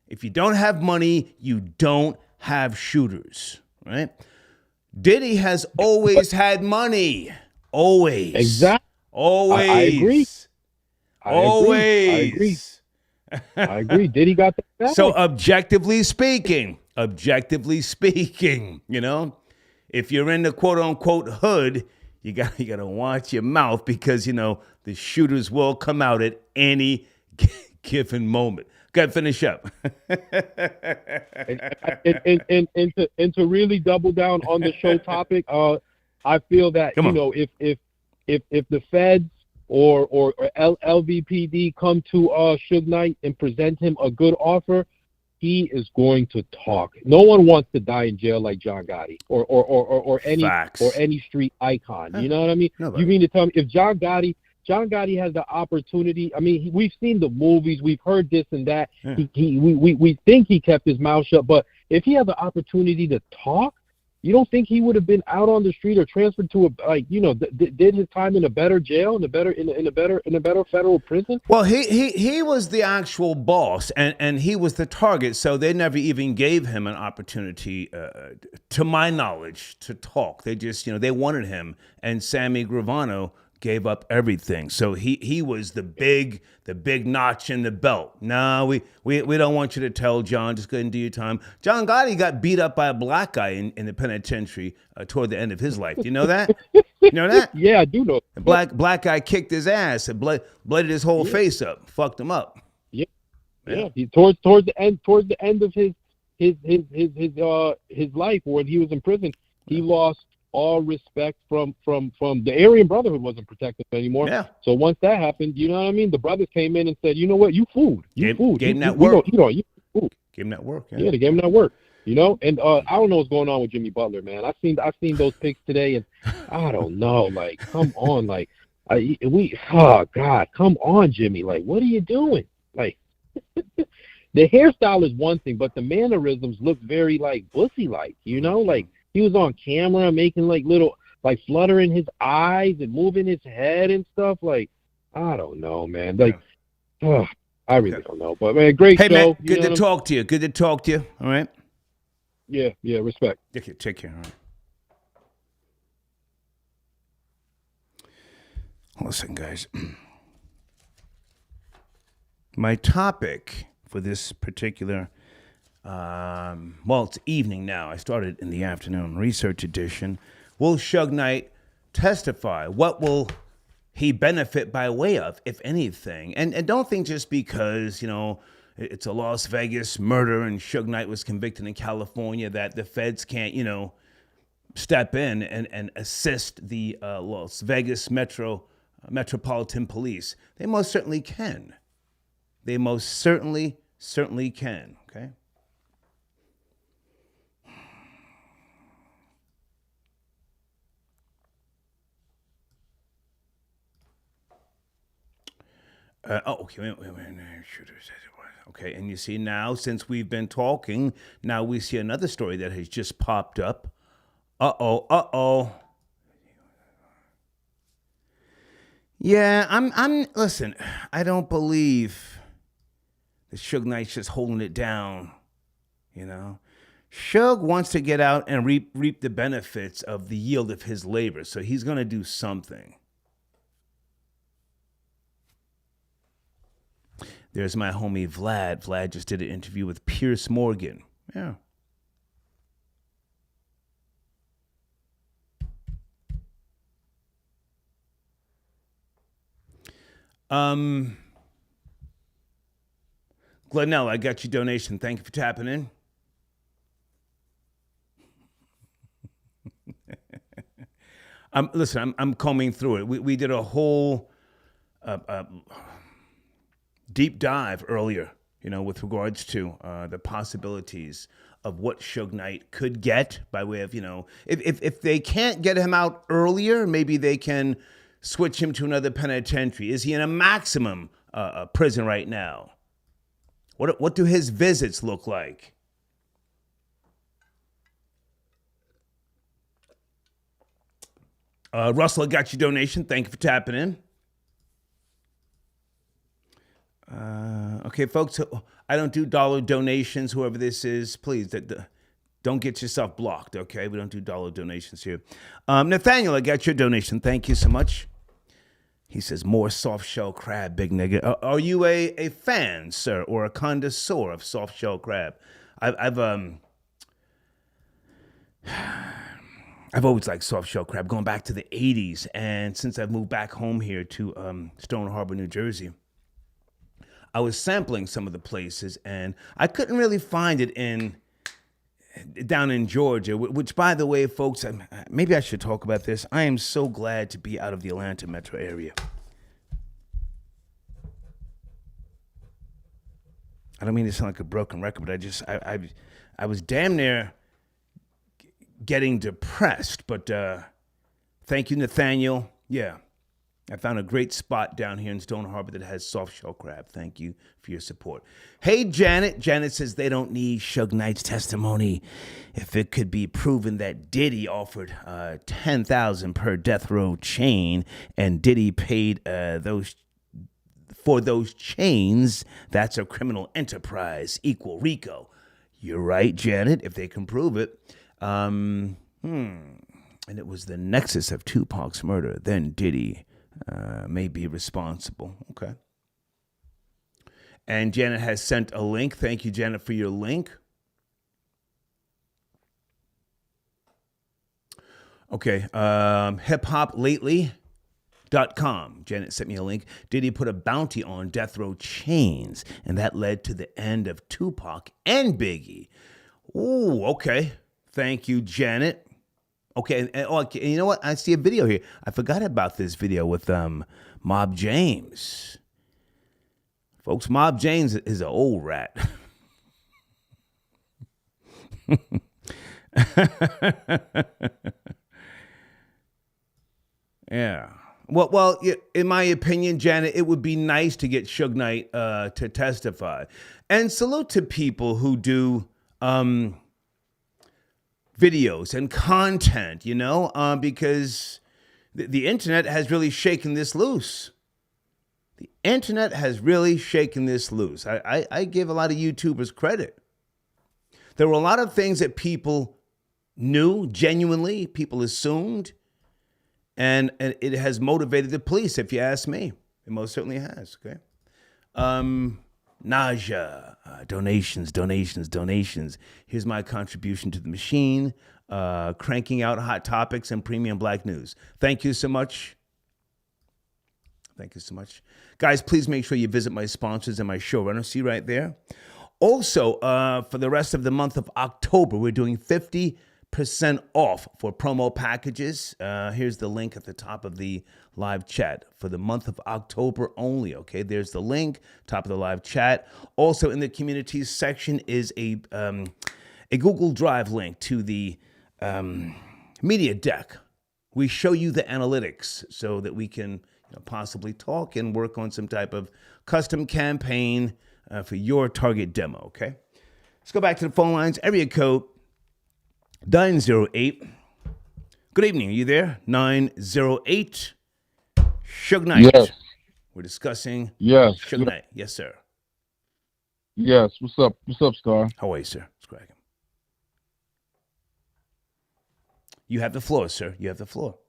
If you don't have money, you don't have shooters, right? Diddy has always had money. Always. Exactly. Always. I agree. I agree. I agree. Diddy got that back. So objectively speaking, you know, if you're in the quote unquote hood, you gotta watch your mouth because you know the shooters will come out at any given moment. Gotta finish up. and to really double down on the show topic, I feel that if the feds or LVPD come to Suge Knight and present him a good offer, he is going to talk. No one wants to die in jail like John Gotti or any street icon. You know what I mean? You mean to tell me if John Gotti has the opportunity? I mean, we've seen the movies, we've heard this and that. We think he kept his mouth shut, but if he had the opportunity to talk, you don't think he would have been out on the street or transferred to did his time in a better jail, in a better federal prison? Well, he was the actual boss, and he was the target, so they never even gave him an opportunity, to my knowledge, to talk. They just, they wanted him, and Sammy Gravano gave up everything. So he was the big notch in the belt. No, we don't want you to tell John, just go ahead and do your time. John Gotti got beat up by a black guy in the penitentiary toward the end of his life. Do you know that? You know that? Yeah, I do know. The black guy kicked his ass and blooded his whole face up, fucked him up. Yeah. He, towards the end of his life when he was in prison, he lost all respect from the Aryan Brotherhood wasn't protected anymore. Yeah. So once that happened, you know what I mean? The brothers came in and said, you know what, you fooled. Gave him that work. You fooled. Gave him that work. Yeah, they gave him that work. You know, and I don't know what's going on with Jimmy Butler, man. I've seen those pics today, and I don't know. Like, come on, like, oh God, come on, Jimmy. Like, what are you doing? Like, the hairstyle is one thing, but the mannerisms look very like Bussy-like. You know, like. He was on camera making fluttering his eyes and moving his head and stuff. Like, I don't know, man. Like, I really don't know. But man, great show. Man, good to talk to you. Good to talk to you. All right. Yeah, respect. Take care. All right. Listen, guys. My topic for this particular it's evening now. I started in the afternoon research edition. Will Suge Knight testify? What will he benefit by way of, if anything? And don't think just because, it's a Las Vegas murder and Suge Knight was convicted in California that the feds can't, step in and assist the Las Vegas Metropolitan Police. They most certainly can. They most certainly can, okay? Okay. Okay, and you see now, since we've been talking, now we see another story that has just popped up. Yeah, listen, I don't believe that Suge Knight's just holding it down, Suge wants to get out and reap the benefits of the yield of his labor, so he's going to do something. There's my homie Vlad. Vlad just did an interview with Piers Morgan. Yeah. Glenell, I got your donation. Thank you for tapping in. Listen, I'm combing through it. We did a whole deep dive earlier, with regards to the possibilities of what Suge Knight could get by way of, if they can't get him out earlier, maybe they can switch him to another penitentiary. Is he in a maximum prison right now? What do his visits look like? Russell, I got your donation. Thank you for tapping in. Okay, folks, I don't do dollar donations. Whoever this is, please don't get yourself blocked, okay? We don't do dollar donations here. Nathaniel, I got your donation. Thank you so much. He says, more soft shell crab, big nigga. Are you a fan, sir, or a connoisseur of soft shell crab? I've always liked soft shell crab, going back to the 80s. And since I've moved back home here to Stone Harbor, New Jersey, I was sampling some of the places, and I couldn't really find it down in Georgia, which, by the way, folks, maybe I should talk about this. I am so glad to be out of the Atlanta metro area. I don't mean to sound like a broken record, but I was damn near getting depressed. But thank you, Nathaniel. Yeah, I found a great spot down here in Stone Harbor that has soft shell crab. Thank you for your support. Hey, Janet. Janet says they don't need Suge Knight's testimony. If it could be proven that Diddy offered $10,000 per death row chain and Diddy paid for those chains, that's a criminal enterprise, equal RICO. You're right, Janet, if they can prove it. And it was the nexus of Tupac's murder, then Diddy may be responsible. Okay. And Janet has sent a link. Thank you, Janet, for your link. Okay. hiphoplately.com. Janet sent me a link. Diddy put a bounty on death row chains, and that led to the end of Tupac and Biggie. Ooh, okay. Thank you, Janet. Okay, and you know what? I see a video here. I forgot about this video with Mob James. Folks, Mob James is an old rat. Yeah. Well, in my opinion, Janet, it would be nice to get Suge Knight to testify. And salute to people who do videos and content, because the internet has really shaken this loose. The internet has really shaken this loose. I give a lot of YouTubers credit. There were a lot of things that people knew genuinely, people assumed, and it has motivated the police, if you ask me. It most certainly has, okay? Naja, donations. Here's my contribution to the machine, cranking out hot topics and premium black news. Thank you so much. Thank you so much. Guys, please make sure you visit my sponsors and my showrunner. See right there. Also, for the rest of the month of October, we're doing 50% off for promo packages. Here's the link at the top of the live chat for the month of October only. Okay, there's the link, top of the live chat. Also in the communities section is a Google Drive link to the media deck. We show you the analytics so that we can possibly talk and work on some type of custom campaign for your target demo. Okay, let's go back to the phone lines. Area code 908. Good evening. Are you there? 908. Suge Knight. Yes. We're discussing Suge Knight. Yes, sir. Yes. What's up? What's up, Star? How are you, sir? It's cracking. You have the floor, sir. You have the floor.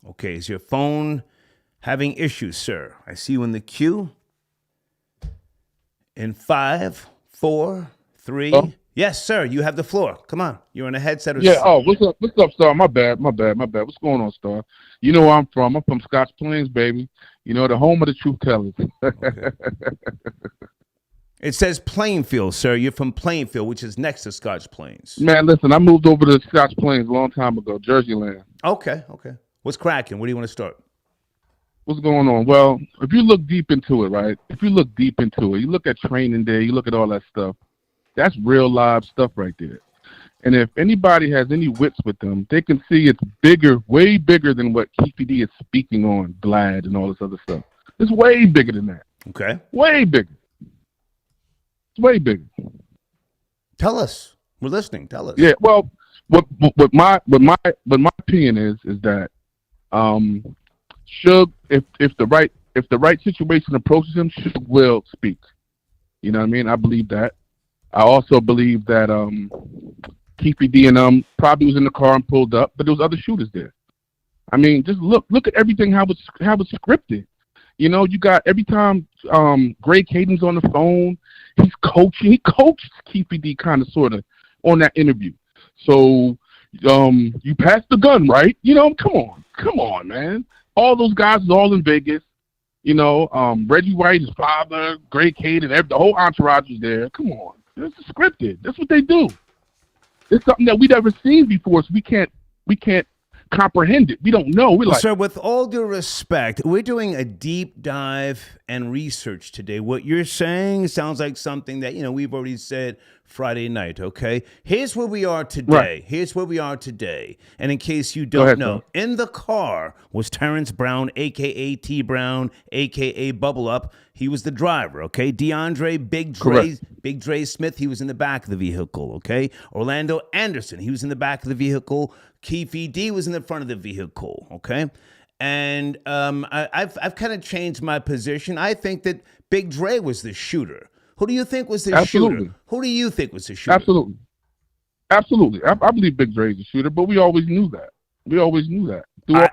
Okay. Is your phone having issues, sir? I see you in the queue. In 5, 4, 3. Oh. Yes, sir. You have the floor. Come on. You're on a headset. Yeah. Oh, what's up? What's up, Star? My bad. What's going on, Star? You know where I'm from. I'm from Scotch Plains, baby. The home of the truth tellers. Okay. It says Plainfield, sir. You're from Plainfield, which is next to Scotch Plains. Man, listen, I moved over to Scotch Plains a long time ago, Jersey land. Okay. What's cracking? Where do you want to start? What's going on? Well, if you look deep into it, right? You look at Training Day, you look at all that stuff. That's real live stuff right there. And if anybody has any wits with them, they can see it's bigger, way bigger than what Keefe D is speaking on, Glad and all this other stuff. It's way bigger than that. Okay. Way bigger. It's way bigger. Tell us. We're listening. Tell us. Yeah. Well, what my opinion is that Suge, if the right situation approaches him, Suge will speak. You know what I mean? I believe that. I also believe that Keefe D and probably was in the car and pulled up, but there was other shooters there. I mean, just look at everything how it's scripted. You know, you got every time Greg Caden's on the phone, he's coaching. He coached Keefe D kind of sort of on that interview. So you passed the gun, right? You know, come on, man. All those guys is all in Vegas. You know, Reggie White, his father, Greg Caden, the whole entourage is there. Come on, this is scripted. That's what they do. It's something that we've never seen before, so we can't comprehend it. We don't know. We're like, sir, with all due respect, we're doing a deep dive and research today. What you're saying sounds like something that, you know, we've already said Friday night, okay? Here's where we are today. Right. Here's where we are today. And in case you don't know, sir. in the car was Terrence Brown, a.k.a. T. Brown, a.k.a. Bubble Up. He was the driver, okay? DeAndre Big Dre Smith, he was in the back of the vehicle, okay? Orlando Anderson, he was in the back of the vehicle. Keefe D was in the front of the vehicle, okay? And I've kind of changed my position. I think that Big Dre was the shooter. Who do you think was the shooter? Who do you think was the shooter? Absolutely. I believe Big Dre's the shooter, but we always knew that.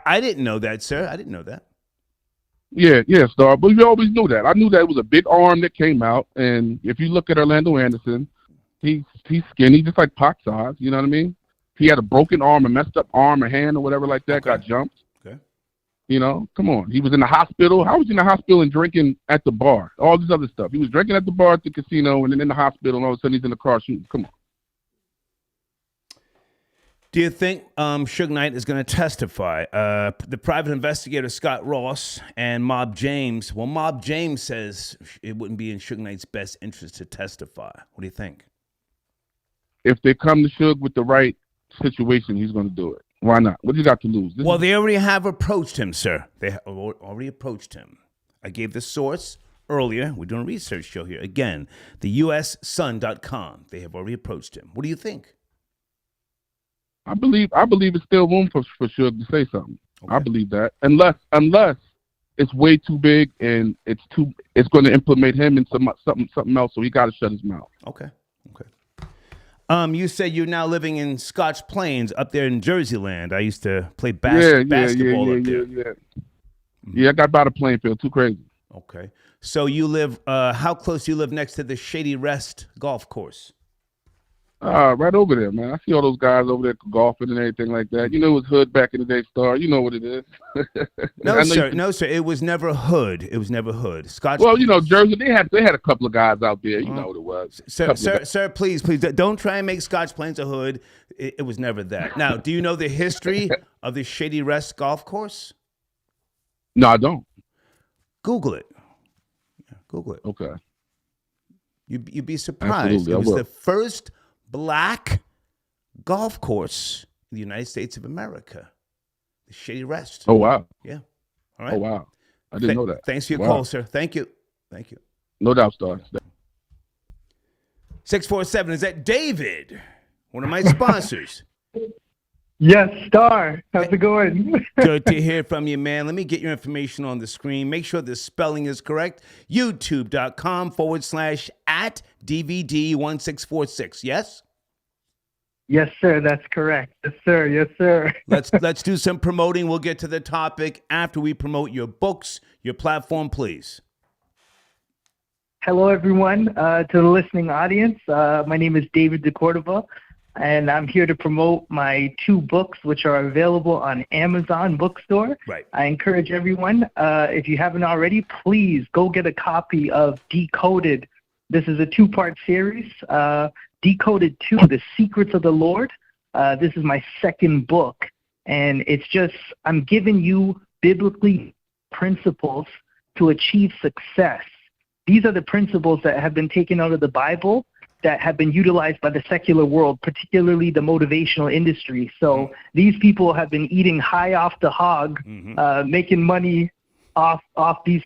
I didn't know that, sir. I didn't know that. Yeah, Star. But we always knew that. I knew that it was a big arm that came out, and if you look at Orlando Anderson, he's skinny, just like Pac size. You know what I mean? He had a broken arm, a messed up arm, a hand, or whatever like that. Okay. Got jumped. Okay. You know, come on. He was in the hospital. How was he in the hospital and drinking at the bar? All this other stuff. He was drinking at the bar at the casino, and then in the hospital, and all of a sudden he's in the car shooting. Come on. Do you think Suge Knight is going to testify? The private investigator, Scott Ross, and Mob James. Well, Mob James says it wouldn't be in Suge Knight's best interest to testify. What do you think? If they come to Suge with the right situation, he's going to do it. Why not? What do you got to lose? Well, they already have approached him, sir. They already approached him. I gave the source earlier. We're doing a research show here. Again, the USSun.com. They have already approached him. What do you think? I believe it's still room for Suge to say something. Okay. I believe that. Unless it's way too big and it's going to implement him in something else, so he got to shut his mouth. Okay. You said you're now living in Scotch Plains up there in Jersey land. I used to play basketball up there. Yeah, I got by the playing field. Too crazy. Okay. So you live, how close do you live next to the Shady Rest golf course? Right over there, man. I see all those guys over there golfing and everything like that. You know, it was hood back in the day, Star. You know what it is. No, sir. It was never hood. Scotch. Well, you know, Jersey. They had a couple of guys out there. You know what it was. Sir, please, don't try and make Scotch Plains a hood. It was never that. Now, do you know the history of the Shady Rest golf course? No, I don't. Google it. Yeah, Google it. Okay. You'd be surprised. Absolutely, it was the first black golf course in the United States of America. The Shady Rest. Oh, wow. Yeah. All right. Oh, wow. I didn't know that. Thanks for your call, sir. Thank you. No doubt, Star. 647, is that David? One of my sponsors. Yes, Star. How's it going? Good to hear from you, man. Let me get your information on the screen. Make sure the spelling is correct. YouTube.com/@DVD1646. Yes? Yes, sir. That's correct. Yes, sir. Yes, sir. Let's do some promoting. We'll get to the topic after we promote your books, your platform, please. Hello, everyone. To the listening audience, my name is David DeCordova, and I'm here to promote my 2 books, which are available on Amazon Bookstore. Right. I encourage everyone, if you haven't already, please go get a copy of Decoded. This is a 2-part series. Decoded 2, The Secrets of the Lord. This is my 2nd book, and it's just, I'm giving you biblically principles to achieve success. These are the principles that have been taken out of the Bible that have been utilized by the secular world, particularly the motivational industry. So these people have been eating high off the hog, making money off these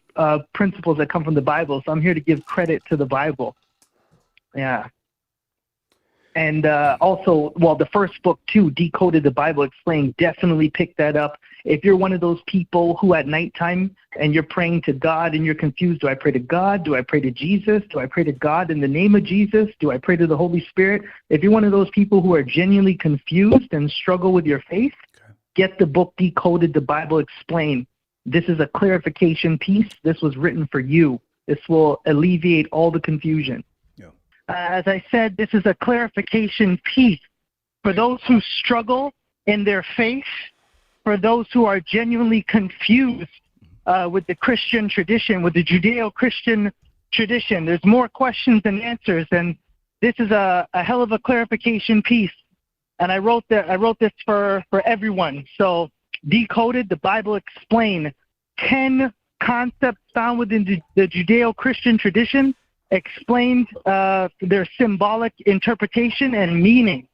principles that come from the Bible. So I'm here to give credit to the Bible. Yeah. And also, well, the first book, too, Decoded the Bible Explained, definitely pick that up. If you're one of those people who at nighttime and you're praying to God and you're confused, do I pray to God? Do I pray to Jesus? Do I pray to God in the name of Jesus? Do I pray to the Holy Spirit? If you're one of those people who are genuinely confused and struggle with your faith, get the book Decoded, the Bible Explained. This is a clarification piece. This was written for you. This will alleviate all the confusion. Yeah. As I said, this is a clarification piece for those who struggle in their faith, for those who are genuinely confused with the Christian tradition, with the Judeo-Christian tradition. There's more questions than answers, and this is a hell of a clarification piece. And I wrote this for everyone. So, Decoded, the Bible Explained, 10 concepts found within the Judeo-Christian tradition, explained their symbolic interpretation and meaning.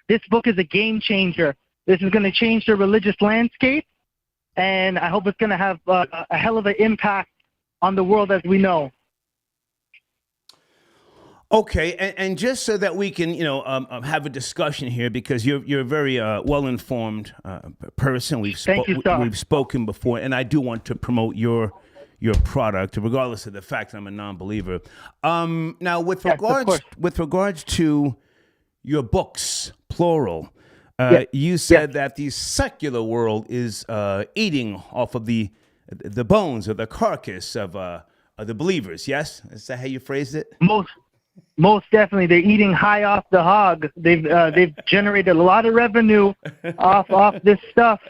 This book is a game changer. This is going to change the religious landscape, and I hope it's going to have a hell of an impact on the world as we know. Okay, and just so that we can, have a discussion here, because you're a very well-informed person. We've spoken before, and I do want to promote your product, regardless of the fact that I'm a non-believer. Now, with regards to your books, plural, you said that the secular world is eating off of the bones or the carcass of the believers. Yes, is that how you phrased it? Most definitely, they're eating high off the hog. They've generated a lot of revenue off this stuff.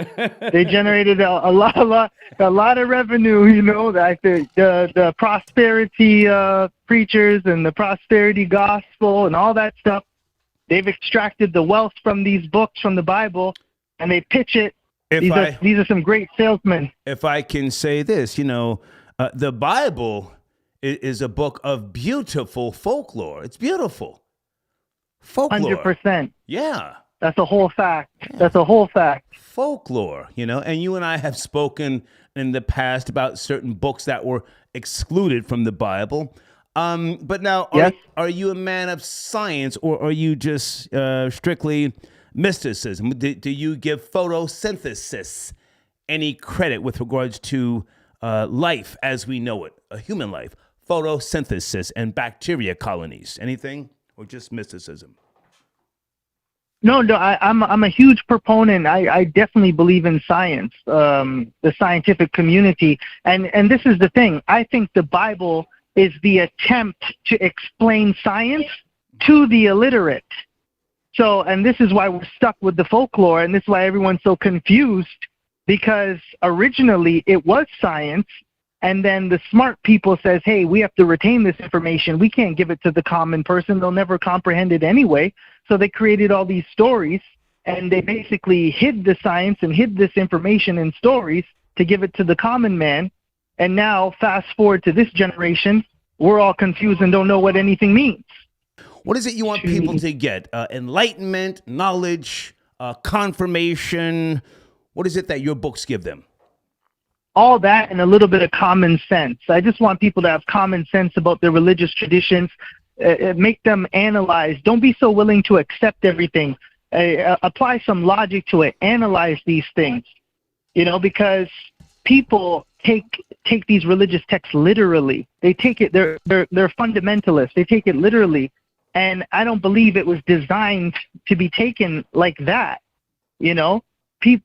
They generated a lot of revenue. I think the prosperity preachers and the prosperity gospel and all that stuff. They've extracted the wealth from these books from the Bible, and they pitch it. These are some great salesmen. If I can say this, the Bible is a book of beautiful folklore. It's beautiful. Folklore. 100%. Yeah. That's a whole fact. Yeah. That's a whole fact. Folklore, and you and I have spoken in the past about certain books that were excluded from the Bible. But now, are you a man of science, or are you just strictly mysticism? Do you give photosynthesis any credit with regards to life as we know it, a human life? Photosynthesis and bacteria colonies. Anything, or just mysticism? No, I'm a huge proponent. I definitely believe in science, the scientific community, and this is the thing. I think the Bible is the attempt to explain science to the illiterate. So, and this is why we're stuck with the folklore, and this is why everyone's so confused, because originally it was science. And then the smart people says, hey, we have to retain this information. We can't give it to the common person. They'll never comprehend it anyway. So they created all these stories, and they basically hid the science and hid this information in stories to give it to the common man. And now, fast forward to this generation, we're all confused and don't know what anything means. What is it you want people to get? Enlightenment, knowledge, confirmation? What is it that your books give them? All that and a little bit of common sense. I just want people to have common sense about their religious traditions. Make them analyze. Don't be so willing to accept everything. Apply some logic to it. Analyze these things. Because people take these religious texts literally. They take it. They're fundamentalists. They take it literally, and I don't believe it was designed to be taken like that.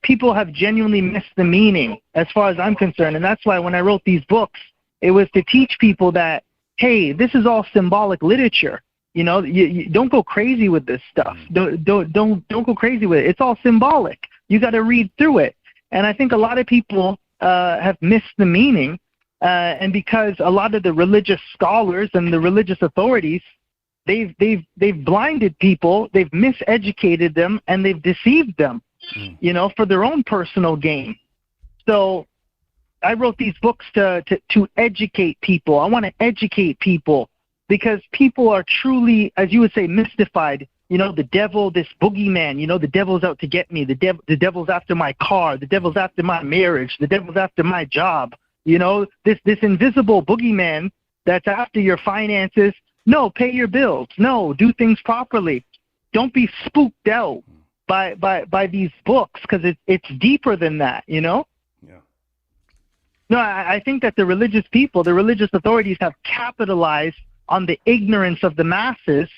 People have genuinely missed the meaning as far as I'm concerned. And that's why when I wrote these books, it was to teach people that, hey, this is all symbolic literature. You don't go crazy with this stuff. Don't go crazy with it. It's all symbolic. You got to read through it. And I think a lot of people have missed the meaning. And because a lot of the religious scholars and the religious authorities, they've blinded people, they've miseducated them, and they've deceived them. For their own personal gain. So I wrote these books to educate people. I want to educate people because people are truly, as you would say, mystified. The devil, this boogeyman, the devil's out to get me. The devil's after my car. The devil's after my marriage. The devil's after my job. This invisible boogeyman that's after your finances. No, pay your bills. No, do things properly. Don't be spooked out by these books, because it's deeper than that, Yeah. No, I think that the religious people, the religious authorities have capitalized on the ignorance of the masses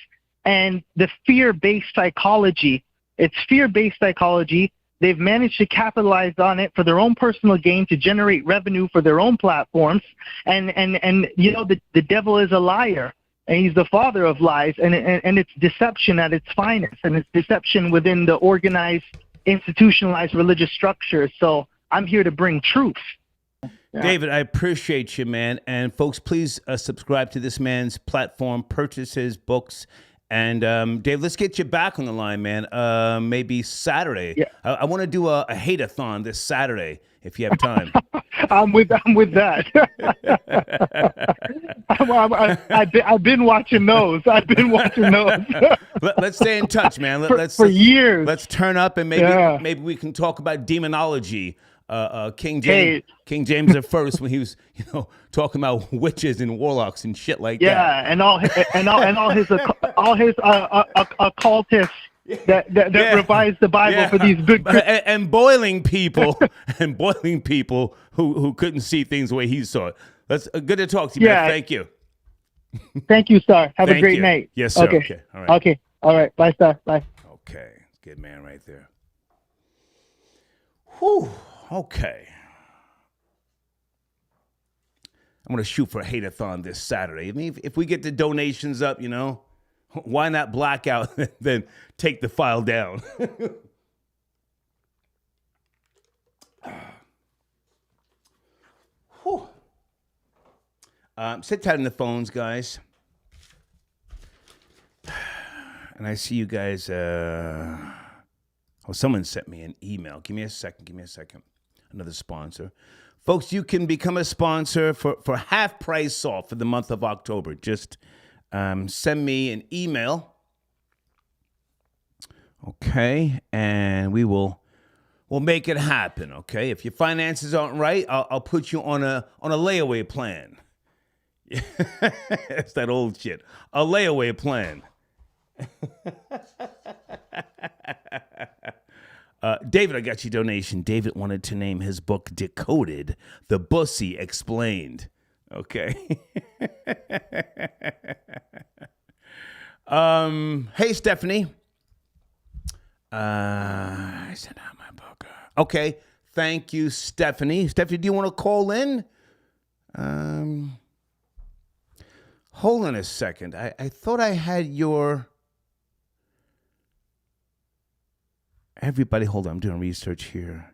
and the fear-based psychology. It's fear-based psychology They've managed to capitalize on it for their own personal gain, to generate revenue for their own platforms. And you know, the devil is a liar, and he's the father of lies, and it's deception at its finest, and it's deception within the organized, institutionalized religious structures. So I'm here to bring truth. Yeah. David, I appreciate you, man. And folks, please subscribe to this man's platform, purchase his books. And Dave, let's get you back on the line, man. Maybe Saturday. Yeah. I want to do a hate-a-thon this Saturday if you have time. I'm with that. I've been watching those. Let's stay in touch, man. For years. Let's turn up and maybe we can talk about demonology. King James I, when he was, talking about witches and warlocks and shit like that. Yeah, and all his occultists that revised the Bible for these good and boiling people who couldn't see things the way he saw it. That's good to talk to you, man. Thank you. Thank you, Star. Have a great night. Yes, sir. Okay. All right. Okay. All right. Bye, Star. Bye. Okay. Good man right there. Whew. Okay. I'm going to shoot for a hate-a-thon this Saturday. I mean, if we get the donations up, why not black out and then take the file down? Sit tight on the phones, guys. And I see you guys. Someone sent me an email. Give me a second. Another sponsor. Folks, you can become a sponsor for half price off for the month of October. Just send me an email. Okay, and we'll make it happen. Okay, if your finances aren't right, I'll put you on a layaway plan. It's that old shit. A layaway plan. David, I got your donation. David wanted to name his book Decoded, The Bussy Explained. Okay. Hey, Stephanie. I sent out my book. Okay. Thank you, Stephanie. Stephanie, do you want to call in? Hold on a second. I thought I had your... Everybody, hold on. I'm doing research here.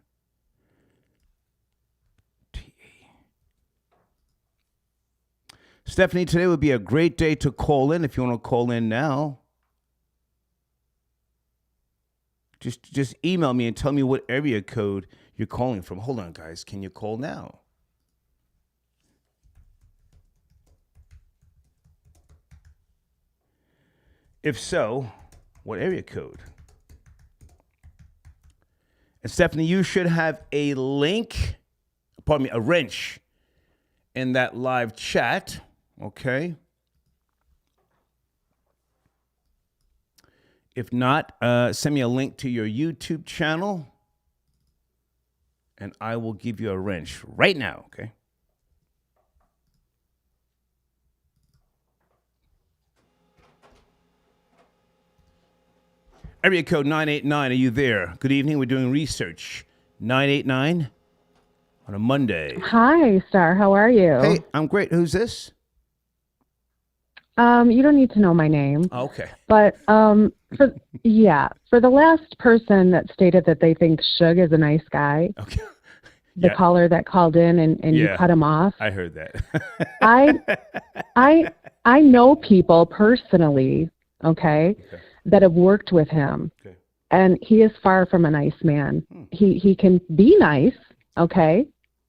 Stephanie, today would be a great day to call in if you want to call in now. Just email me and tell me what area code you're calling from. Hold on, guys. Can you call now? If so, what area code? And Stephanie, you should have a link, a wrench in that live chat, okay? If not, send me a link to your YouTube channel, and I will give you a wrench right now, okay? Area code 989, are you there? Good evening, we're doing research. 989 on a Monday. Hi, Star, how are you? Hey, I'm great. Who's this? You don't need to know my name. Oh, okay. But for the last person that stated that they think Suge is a nice guy, okay. The caller that called in and you cut him off. I heard that. I know people personally, okay, that have worked with him. Okay. And he is far from a nice man. He can be nice, okay?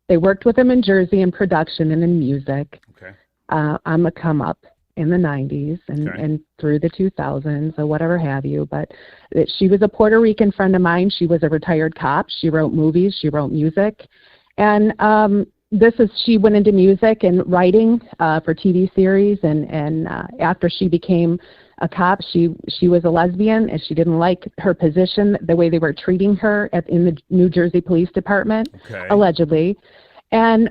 They worked with him in Jersey in production and in music. Okay. I'm a come up in the 90s and through the 2000s or whatever have you. But she was a Puerto Rican friend of mine. She was a retired cop. She wrote movies. She wrote music. And she went into music and writing for TV series. And after she became a cop, she was a lesbian, and she didn't like her position, the way they were treating her in the New Jersey Police Department, allegedly. And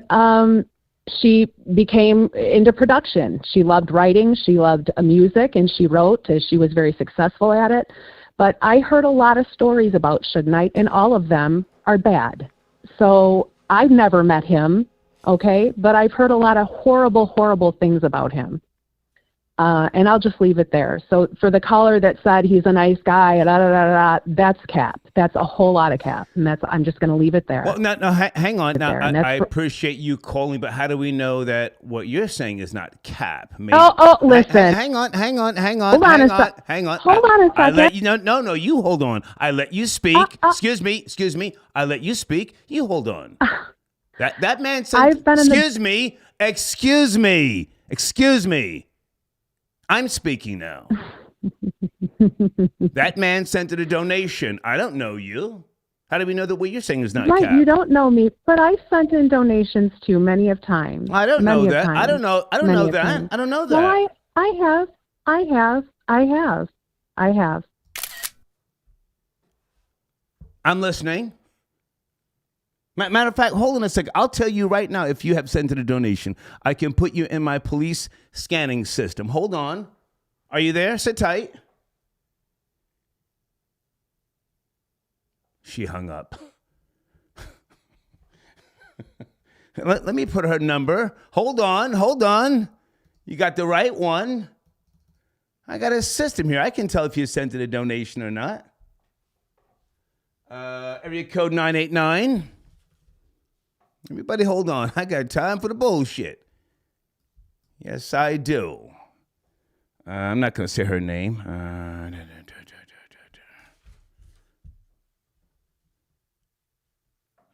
she became into production. She loved writing. She loved music, and she wrote. She was very successful at it. But I heard a lot of stories about Suge Knight, and all of them are bad. So I've never met him, okay? But I've heard a lot of horrible, horrible things about him. And I'll just leave it there. So for the caller that said he's a nice guy, that's cap. That's a whole lot of cap. And I'm just going to leave it there. Well, no, hang on. Now, I appreciate you calling, but how do we know that what you're saying is not cap? Maybe, Listen. Hang on. Hold on a second. No, you hold on. I let you speak. Excuse me. I let you speak. You hold on. That man said, excuse me. I'm speaking now. That man sent it a donation. I don't know you. How do we know that what you're saying is not cap? You don't know me, but I've sent in donations too many of times. I don't know that. I don't know that. Well, I have. I'm listening. Matter of fact, hold on a second. I'll tell you right now if you have sent in a donation. I can put you in my police scanning system. Hold on. Are you there? Sit tight. She hung up. Let me put her number. Hold on. You got the right one. I got a system here. I can tell if you sent in a donation or not. Area code 989. Everybody hold on. I got time for the bullshit. Yes, I do. I'm not going to say her name.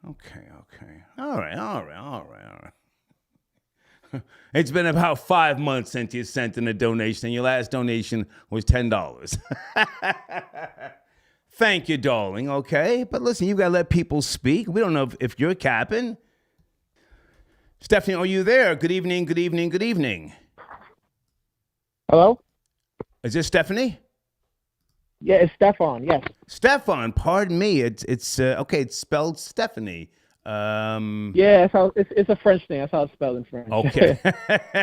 Okay. All right. It's been about 5 months since you sent in a donation, and your last donation was $10. Thank you, darling, okay? But listen, you've got to let people speak. We don't know if you're capping. Stephanie, are you there? Good evening. Hello? Is this Stephanie? Yeah, it's Stefan, yes. Stefan, pardon me. It's okay, it's spelled Stephanie. Yeah, it's a French thing. That's how it's spelled in French. Okay.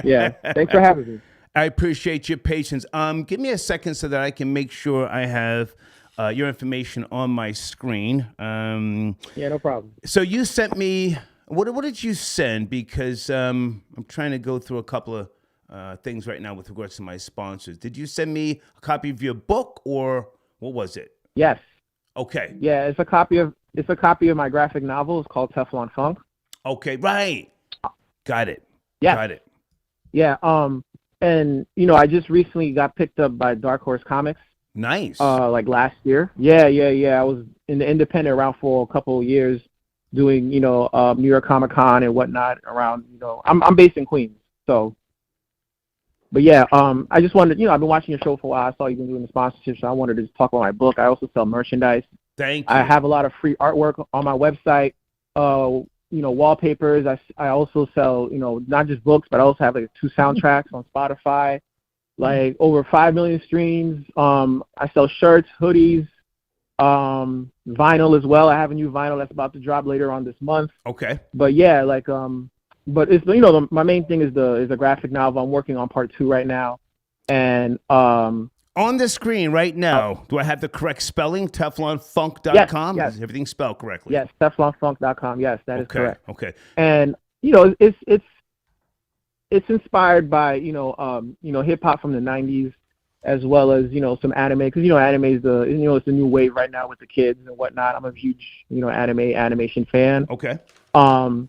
Yeah, thanks for having me. I appreciate your patience. Give me a second so that I can make sure I have your information on my screen. Yeah, no problem. So you sent me... What did you send? Because I'm trying to go through a couple of things right now with regards to my sponsors. Did you send me a copy of your book, or what was it? Yes. Okay. Yeah, it's a copy of my graphic novel. It's called Teflon Funk. Okay, right. Got it. Yeah. Got it. Yeah. And I just recently got picked up by Dark Horse Comics. Nice. Like last year. Yeah. I was in the independent around for a couple of years, doing, New York Comic Con and whatnot around, I'm based in Queens. So, but yeah, I just wanted, I've been watching your show for a while. I saw you've been doing the sponsorship, so I wanted to just talk about my book. I also sell merchandise. Thank you. I have a lot of free artwork on my website, wallpapers. I also sell, not just books, but I also have like 2 soundtracks on Spotify, like over 5 million streams. I sell shirts, hoodies, vinyl as well. I have a new vinyl that's about to drop later on this month. Okay. But yeah, but it's my main thing is the graphic novel. I'm working on part 2 right now, and on the screen right now, do I have the correct spelling? Teflonfunk.com. Yes. Is everything spelled correctly? Yes, Teflonfunk.com. Yes, that is correct. Okay. And it's inspired by hip hop from the 90s. As well as some anime, because anime is it's the new wave right now with the kids and whatnot. I'm a huge animation fan. Okay. The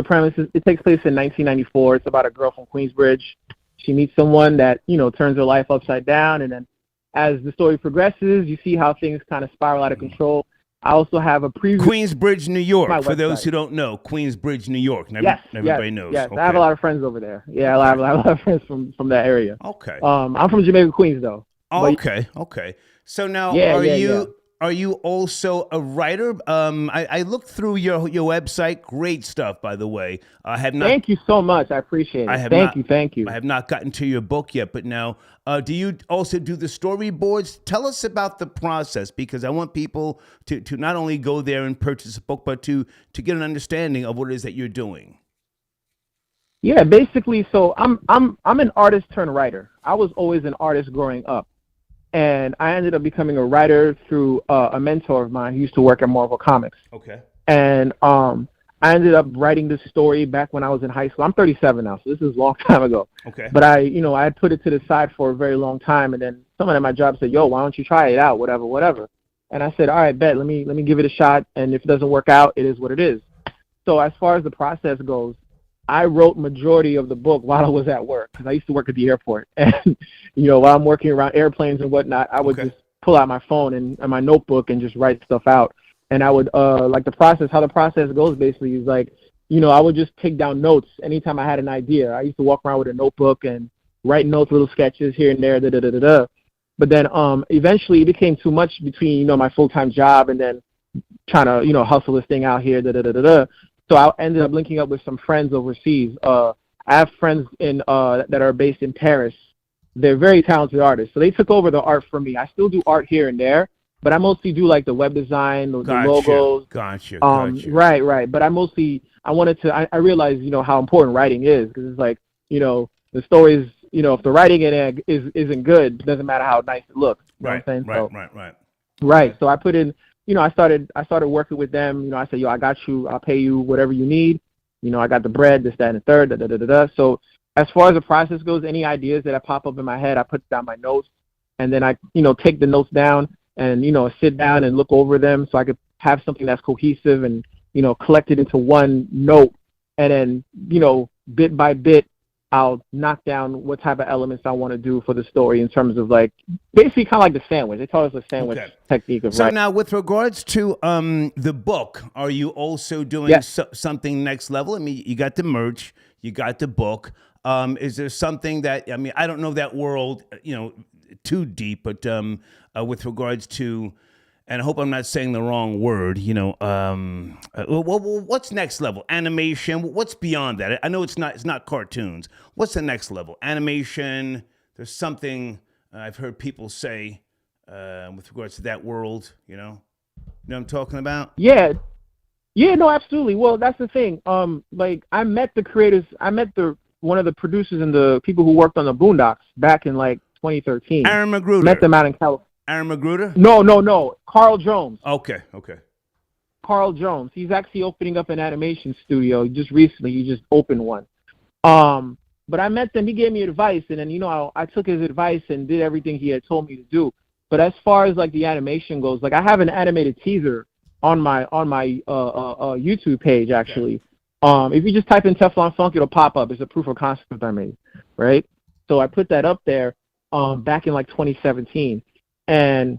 premise is it takes place in 1994. It's about a girl from Queensbridge. She meets someone that turns her life upside down, and then as the story progresses, you see how things kind of spiral out of control. I also have a preview. Queensbridge, New York. For those who don't know, Queensbridge, New York. Everybody knows. Yes, okay. I have a lot of friends over there. Yeah, I have a lot of friends from that area. Okay. I'm from Jamaica, Queens, though. Okay. So now, are you also a writer? I looked through your website. Great stuff, by the way. I have not. Thank you so much. I appreciate it. Thank you. I have not gotten to your book yet, but now, do you also do the storyboards? Tell us about the process, because I want people to not only go there and purchase a book, but to get an understanding of what it is that you're doing. Yeah, basically, so I'm an artist turned writer. I was always an artist growing up. and I ended up becoming a writer through a mentor of mine who used to work at Marvel Comics. Okay. And I ended up writing this story back when I was in high school. I'm 37 now, so this is a long time ago. Okay. But I had put it to the side for a very long time, and then someone at my job said, "Yo, why don't you try it out? Whatever." And I said, "All right, bet. Let me give it a shot. And if it doesn't work out, it is what it is." So as far as the process goes, I wrote majority of the book while I was at work because I used to work at the airport, and while I'm working around airplanes and whatnot, I would just pull out my phone and my notebook and just write stuff out. And I would how the process goes basically is like, I would just take down notes anytime I had an idea. I used to walk around with a notebook and write notes, little sketches here and there, But then eventually it became too much between, my full-time job and then trying to, hustle this thing out here, So I ended up linking up with some friends overseas. I have friends that are based in Paris. They're very talented artists. So they took over the art for me. I still do art here and there, but I mostly do like the web design, the logos. Gotcha. Right. But I realized, how important writing is, because it's like, the stories, if the writing in it isn't good, it doesn't matter how nice it looks. You know what I'm saying? Right. So I put in, I started working with them. I said, "Yo, I got you. I'll pay you whatever you need. I got the bread, this, that, and the third, So as far as the process goes, any ideas that pop up in my head, I put down my notes, and then I, take the notes down and, sit down and look over them so I could have something that's cohesive and, collect it into one note. And then, bit by bit, I'll knock down what type of elements I want to do for the story in terms of like, basically kind of like the sandwich. They taught us a sandwich technique of So now with regards to the book, are you also doing something next level? I mean, you got the merch, you got the book. Is there something that, I don't know that world, too deep, but with regards to, and I hope I'm not saying the wrong word, what's next level? Animation, what's beyond that? I know it's not cartoons. What's the next level? Animation, there's something I've heard people say with regards to that world, you know what I'm talking about? Yeah, no, absolutely. Well, that's the thing. Like I met the creators, one of the producers and the people who worked on the Boondocks back in like 2013. Aaron Magruder. Met them out in California. Aaron Magruder? No. Carl Jones. Okay. Carl Jones. He's actually opening up an animation studio just recently. He just opened one. But I met them. He gave me advice, and then I took his advice and did everything he had told me to do. But as far as like the animation goes, like I have an animated teaser on my YouTube page actually. If you just type in Teflon Funk, it'll pop up. It's a proof of concept I made, right? So I put that up there back in like 2017. And,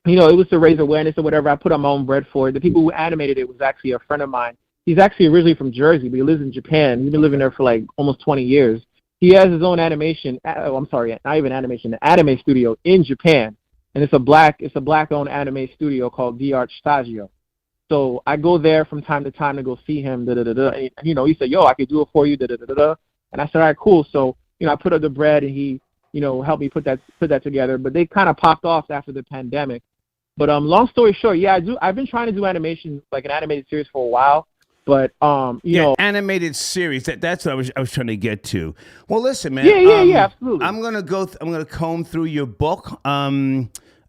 it was to raise awareness or whatever. I put on my own bread for it. The people who animated it was actually a friend of mine. He's actually originally from Jersey, but he lives in Japan. He's been living there for like almost 20 years. He has his own animation. Not even animation, an anime studio in Japan. And it's a black-owned anime studio called The Art Stagio. So I go there from time to time to go see him. And, he said, "Yo, I could do it for you." And I said, "All right, cool." So, I put up the bread, and he helped me put that together. But they kind of popped off after the pandemic. But long story short, I've been trying to do animation, like an animated series for a while. But animated series. That's what I was trying to get to. Well, listen, man. Yeah, absolutely. I'm gonna comb through your book.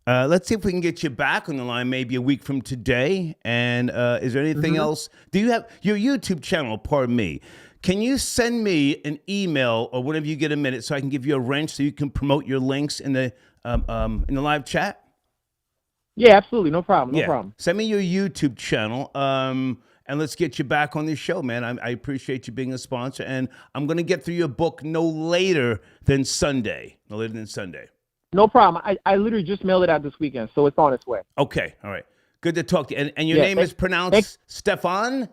Let's see if we can get you back on the line maybe a week from today. And is there anything else? Do you have your YouTube channel? Pardon me. Can you send me an email or whenever you get a minute so I can give you a wrench so you can promote your links in the live chat? Yeah, absolutely. No problem. Send me your YouTube channel. And let's get you back on this show, man. I appreciate you being a sponsor. And I'm going to get through your book no later than Sunday. No problem. I literally just mailed it out this weekend, so it's on its way. Okay. All right. Good to talk to you. And your name is pronounced Stefan?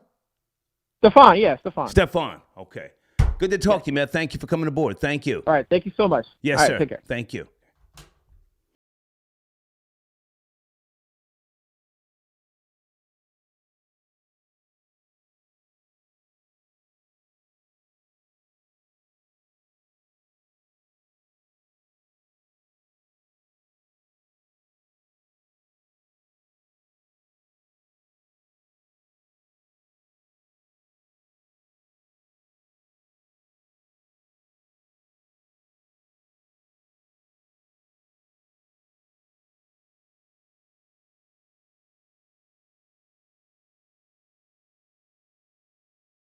Stefan, yeah, Stefan. Stefan. Okay. Good to talk to you, man. Thank you for coming aboard. Thank you. All right. Thank you so much. Yes, All sir. right, take care. Thank you.